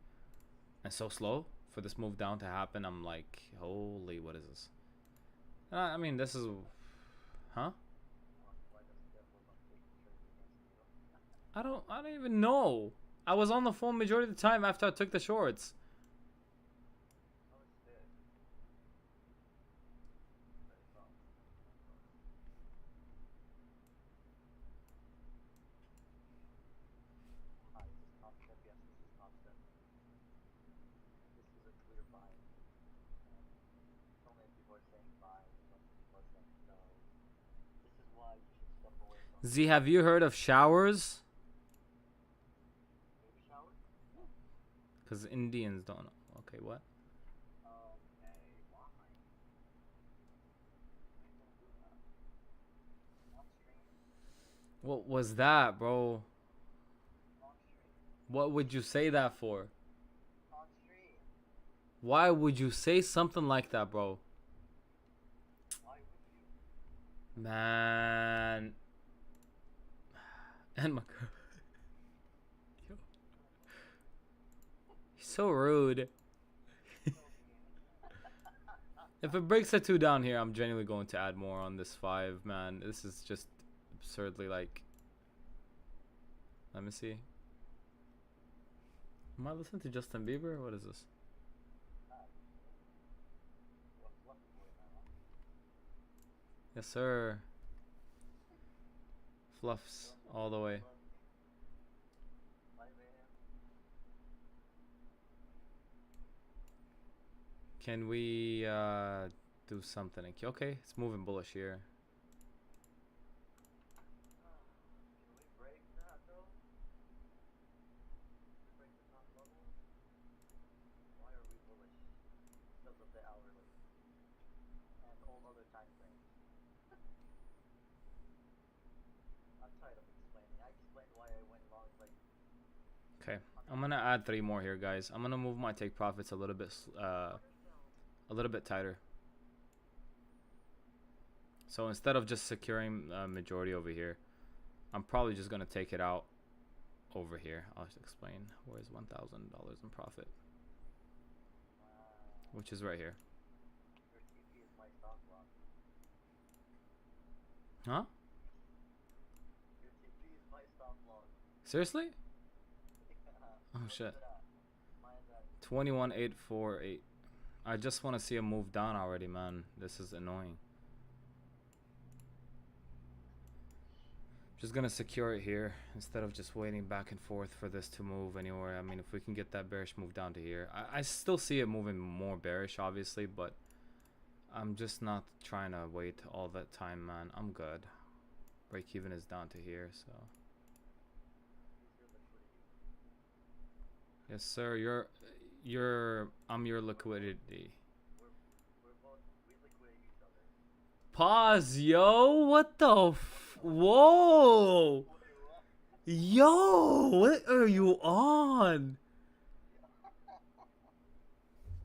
and so slow for this move down to happen. I'm like, holy, what is this? I mean, this is, huh? I don't even know. I was on the phone majority of the time after I took the shorts. Hi, this is top step. Yes, this is top step. This is a clear buy. So many people are saying buy. So many people are saying no. This is why you should step away from Z, have you heard of showers? baby showers. Because Indians don't. Okay, what? Okay, why? Why are you gonna do that? On stream? What was that, bro? On stream? What would you say that for? On stream? Why would you say something like that, bro? Why would you? Man. And my girl. Yo. He's so rude. If it breaks a 2 down here, I'm genuinely going to add more on this 5, man. This is just absurdly like. Let me see. Am I listening to Justin Bieber? What is this? Yes, sir. Fluffs all the way. Can we do something? Okay, it's moving bullish here. Can we break that though? Can we break the top level? Why are we bullish? Because of the hourly and all other time frames. I'm tired of explaining. I explained why I went long like. Okay, I'm gonna add 3 more here, guys. I'm gonna move my take profits a little bit tighter. So instead of just securing a majority over here, I'm probably just gonna take it out over here. I'll just explain. Where's $1,000 in profit? Which is right here. Your TP is my stop loss. Huh? Your TP is my stop loss. Seriously? Oh shit. 21,848. I just want to see a move down already, man. This is annoying. Just gonna secure it here instead of just waiting back and forth for this to move anywhere. I mean, if we can get that bearish move down to here, I still see it moving more bearish, obviously, but I'm just not trying to wait all that time, man. I'm good. Break even is down to here, so. Yes, sir. I'm your liquidity. We're both, we liquidate each other. Pause, yo. What the whoa. Yo, what are you on?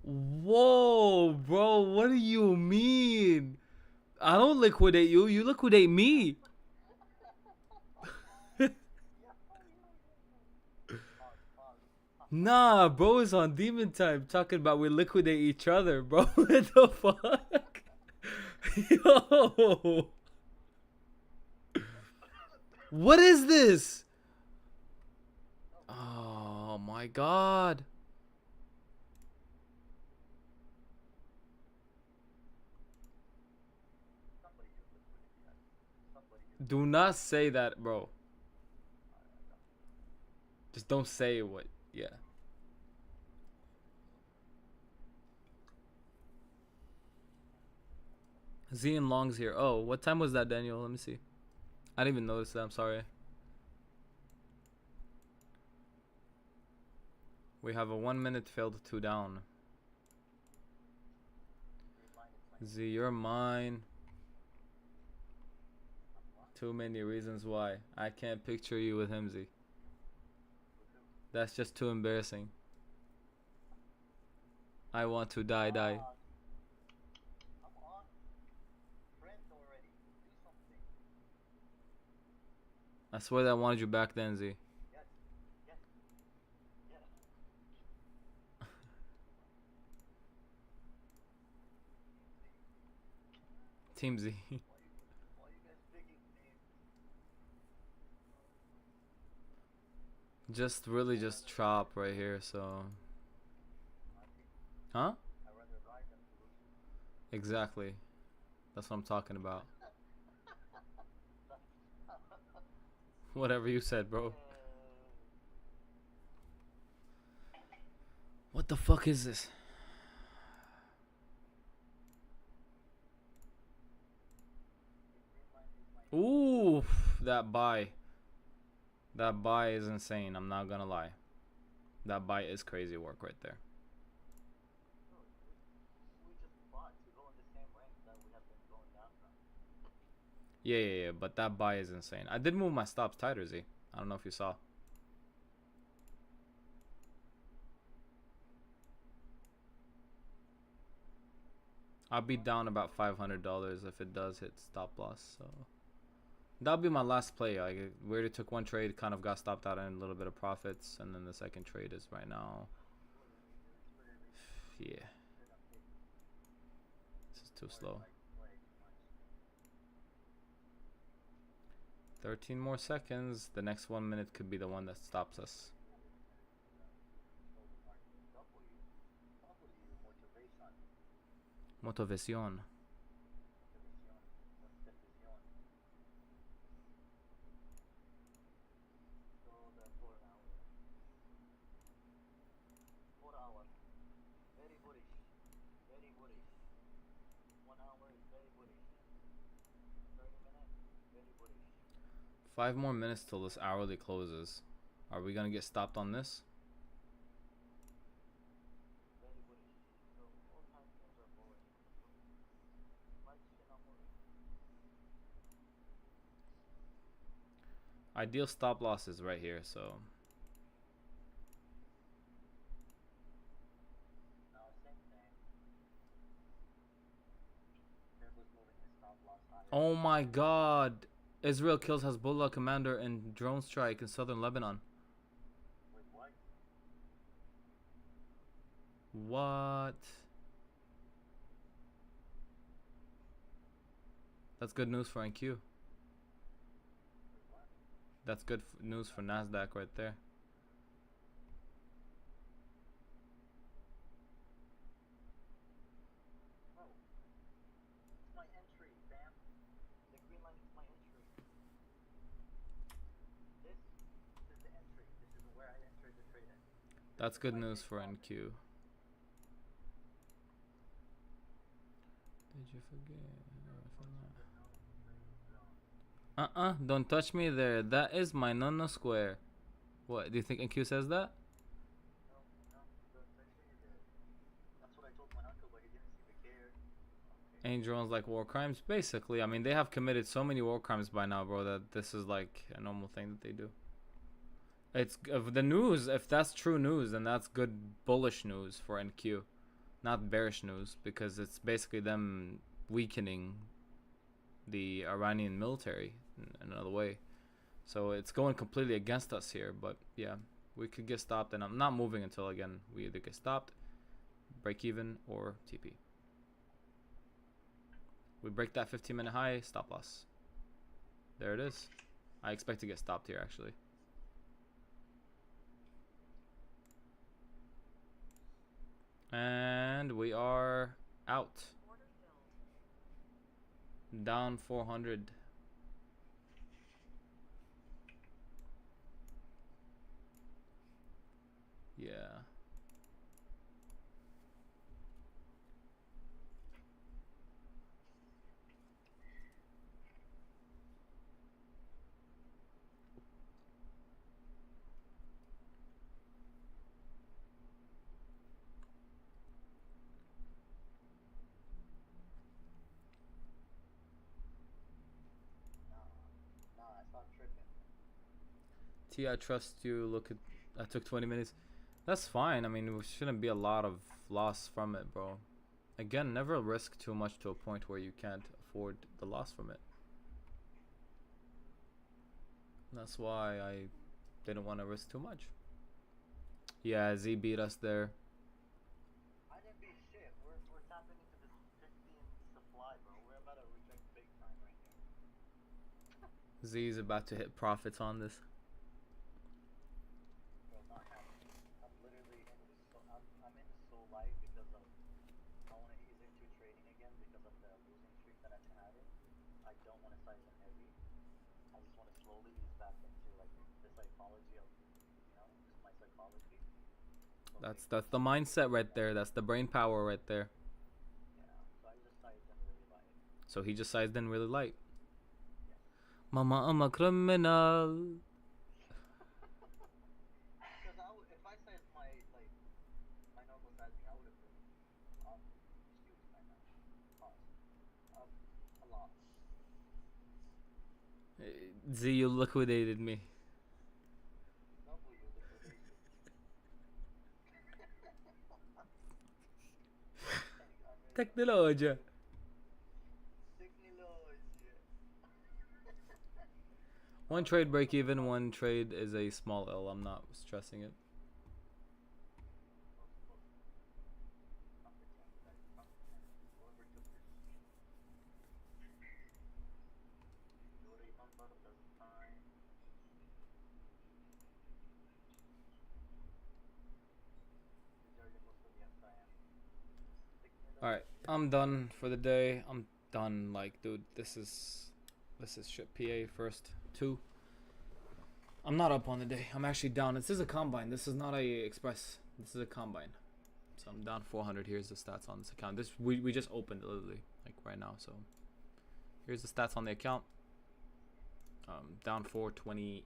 Whoa, bro. What do you mean? I don't liquidate you. You liquidate me. Nah, bro is on demon time talking about we liquidate each other, bro. What the fuck? Yo. What is this? Oh my god. Do not say that, bro. Just don't say what. Yeah. Z and Long's here. Oh, what time was that, Daniel? Let me see. I didn't even notice that. I'm sorry. We have a 1 minute failed 2 down. Z, you're mine. Too many reasons why. I can't picture you with him, Z. That's just too embarrassing. I want to die. I'm on. Friends already. Do something. I swear that I wanted you back then, Z. Yes. Team Z. Why you guys picking names? Just really just chop right here, so. Huh? I'd rather ride than to lose. Exactly. That's what I'm talking about. Whatever you said, bro. What the fuck is this? Ooh, that buy. That buy is insane. I'm not gonna lie. That buy is crazy work right there. We just bought to go in the same range that we have been going down from. Yeah. But that buy is insane. I did move my stops tighter, Z. I don't know if you saw. I'll be down about $500 if it does hit stop loss. So that'll be my last play. I we already took one trade, kind of got stopped out in a little bit of profits, and then the second trade is right now. Yeah. This is too slow. 13 more seconds. The next 1 minute could be the one that stops us. Motivación. Very bullish. Very bullish. 1 hour is very bullish. 30 minutes, very bullish. 5 more minutes till this hourly closes. Are we gonna get stopped on this? Very bullish. So all time frames are bullish. Why is shit not moving? Ideal stop loss is right here, so. No, same thing. Purple's moving his stop loss higher. Oh my god. Israel kills Hezbollah commander in drone strike in southern Lebanon. Wait, what? What? That's good news for NQ. Wait, what? That's good news for NASDAQ right there. Bro, it's my entry, fam. The green line is my entry. That's good news for NQ. Did you forget? Don't touch me there. That is my no square. What, do you think NQ says that? No, no, don't touch me there. That's what I told my uncle, but he didn't seem to care. Okay. Ain't drones like war crimes? Basically, I mean, they have committed so many war crimes by now, bro, that this is like a normal thing that they do. It's of the news. If that's true news, then that's good bullish news for NQ, not bearish news, because it's basically them weakening the Iranian military in another way. So it's going completely against us here. But yeah, we could get stopped, and I'm not moving until again we either get stopped, break even, or TP. We break that 15-minute high, stop loss. There it is. I expect to get stopped here actually. And we are out. Down 400. Yeah. Nah, stop tripping. T, I trust you. Look at, I took 20 minutes. That's fine. I mean, there shouldn't be a lot of loss from it, bro. Again, never risk too much to a point where you can't afford the loss from it. That's why I didn't want to risk too much. Yeah, Z beat us there. I didn't beat shit. We're tapping into this 15 supply, bro. We're about to reject big time right here. Z is about to hit profits on this. Bro, not happening. I'm literally in this I'm in this so light because of I want to ease into trading again because of the losing streak that I've been having. I don't want to size in heavy. I just want to slowly ease back into like the psychology of just my psychology. That's the mindset right there. That's the brain power right there. Yeah. So I just sized in really light. So he just sized in really light. Yes. Mama, I'm a criminal. Because if I sized my my normal sizing, I would have been excuse my pause. A lot. Z, you liquidated me. W liquidation. Technology. Technology. One trade break even, one trade is a small L. I'm not stressing it. Alright, I'm done for the day. I'm done. Like, dude, this is shit. PA first 2. I'm not up on the day. I'm actually down. This is a combine. This is not a express. This is a combine. So I'm down 400. Here's the stats on this account. This we just opened it literally like right now. So here's the stats on the account. Down $427.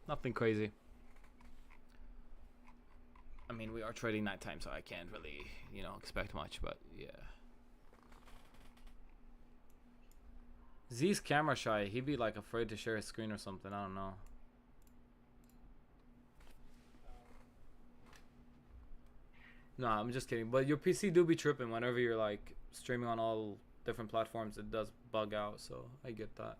Nothing crazy. I mean, we are trading nighttime, so I can't really, expect much, but yeah. Z's camera shy. He'd be like afraid to share his screen or something. I don't know. No, I'm just kidding. But your PC do be tripping whenever you're like streaming on all different platforms. It does bug out, so I get that.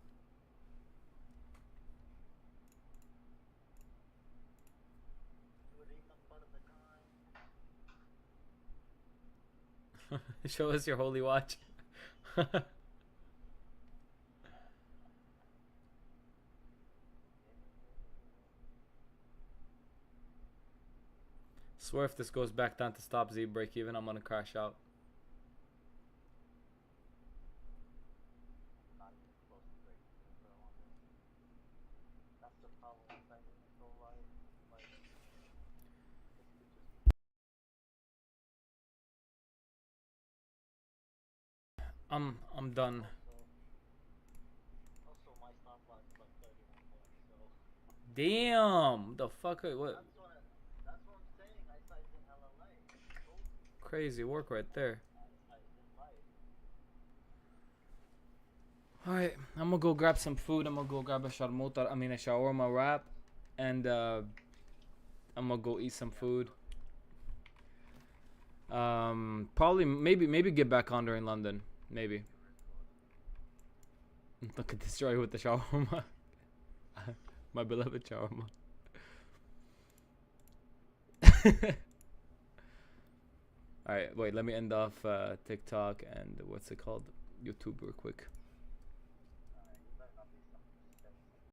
Show us your holy watch. Swear if this goes back down to stop Z break even, I'm gonna crash out. That's the problem with sizing so light. Like I'm done. Also, my stop loss is like 31 points, so Damn. The fuck? What? that's what I'm saying. I sized in hella light. I told you. Crazy work right there. I sized in light. All right, I'm gonna go grab some food. I'm gonna go grab a sharmota. I mean a shawarma wrap, and I'm gonna go eat some food. Probably maybe get back on during London. Maybe. Look at this joy with the shawarma. My beloved shawarma. All right, wait. Let me end off TikTok and what's it called? YouTube real quick.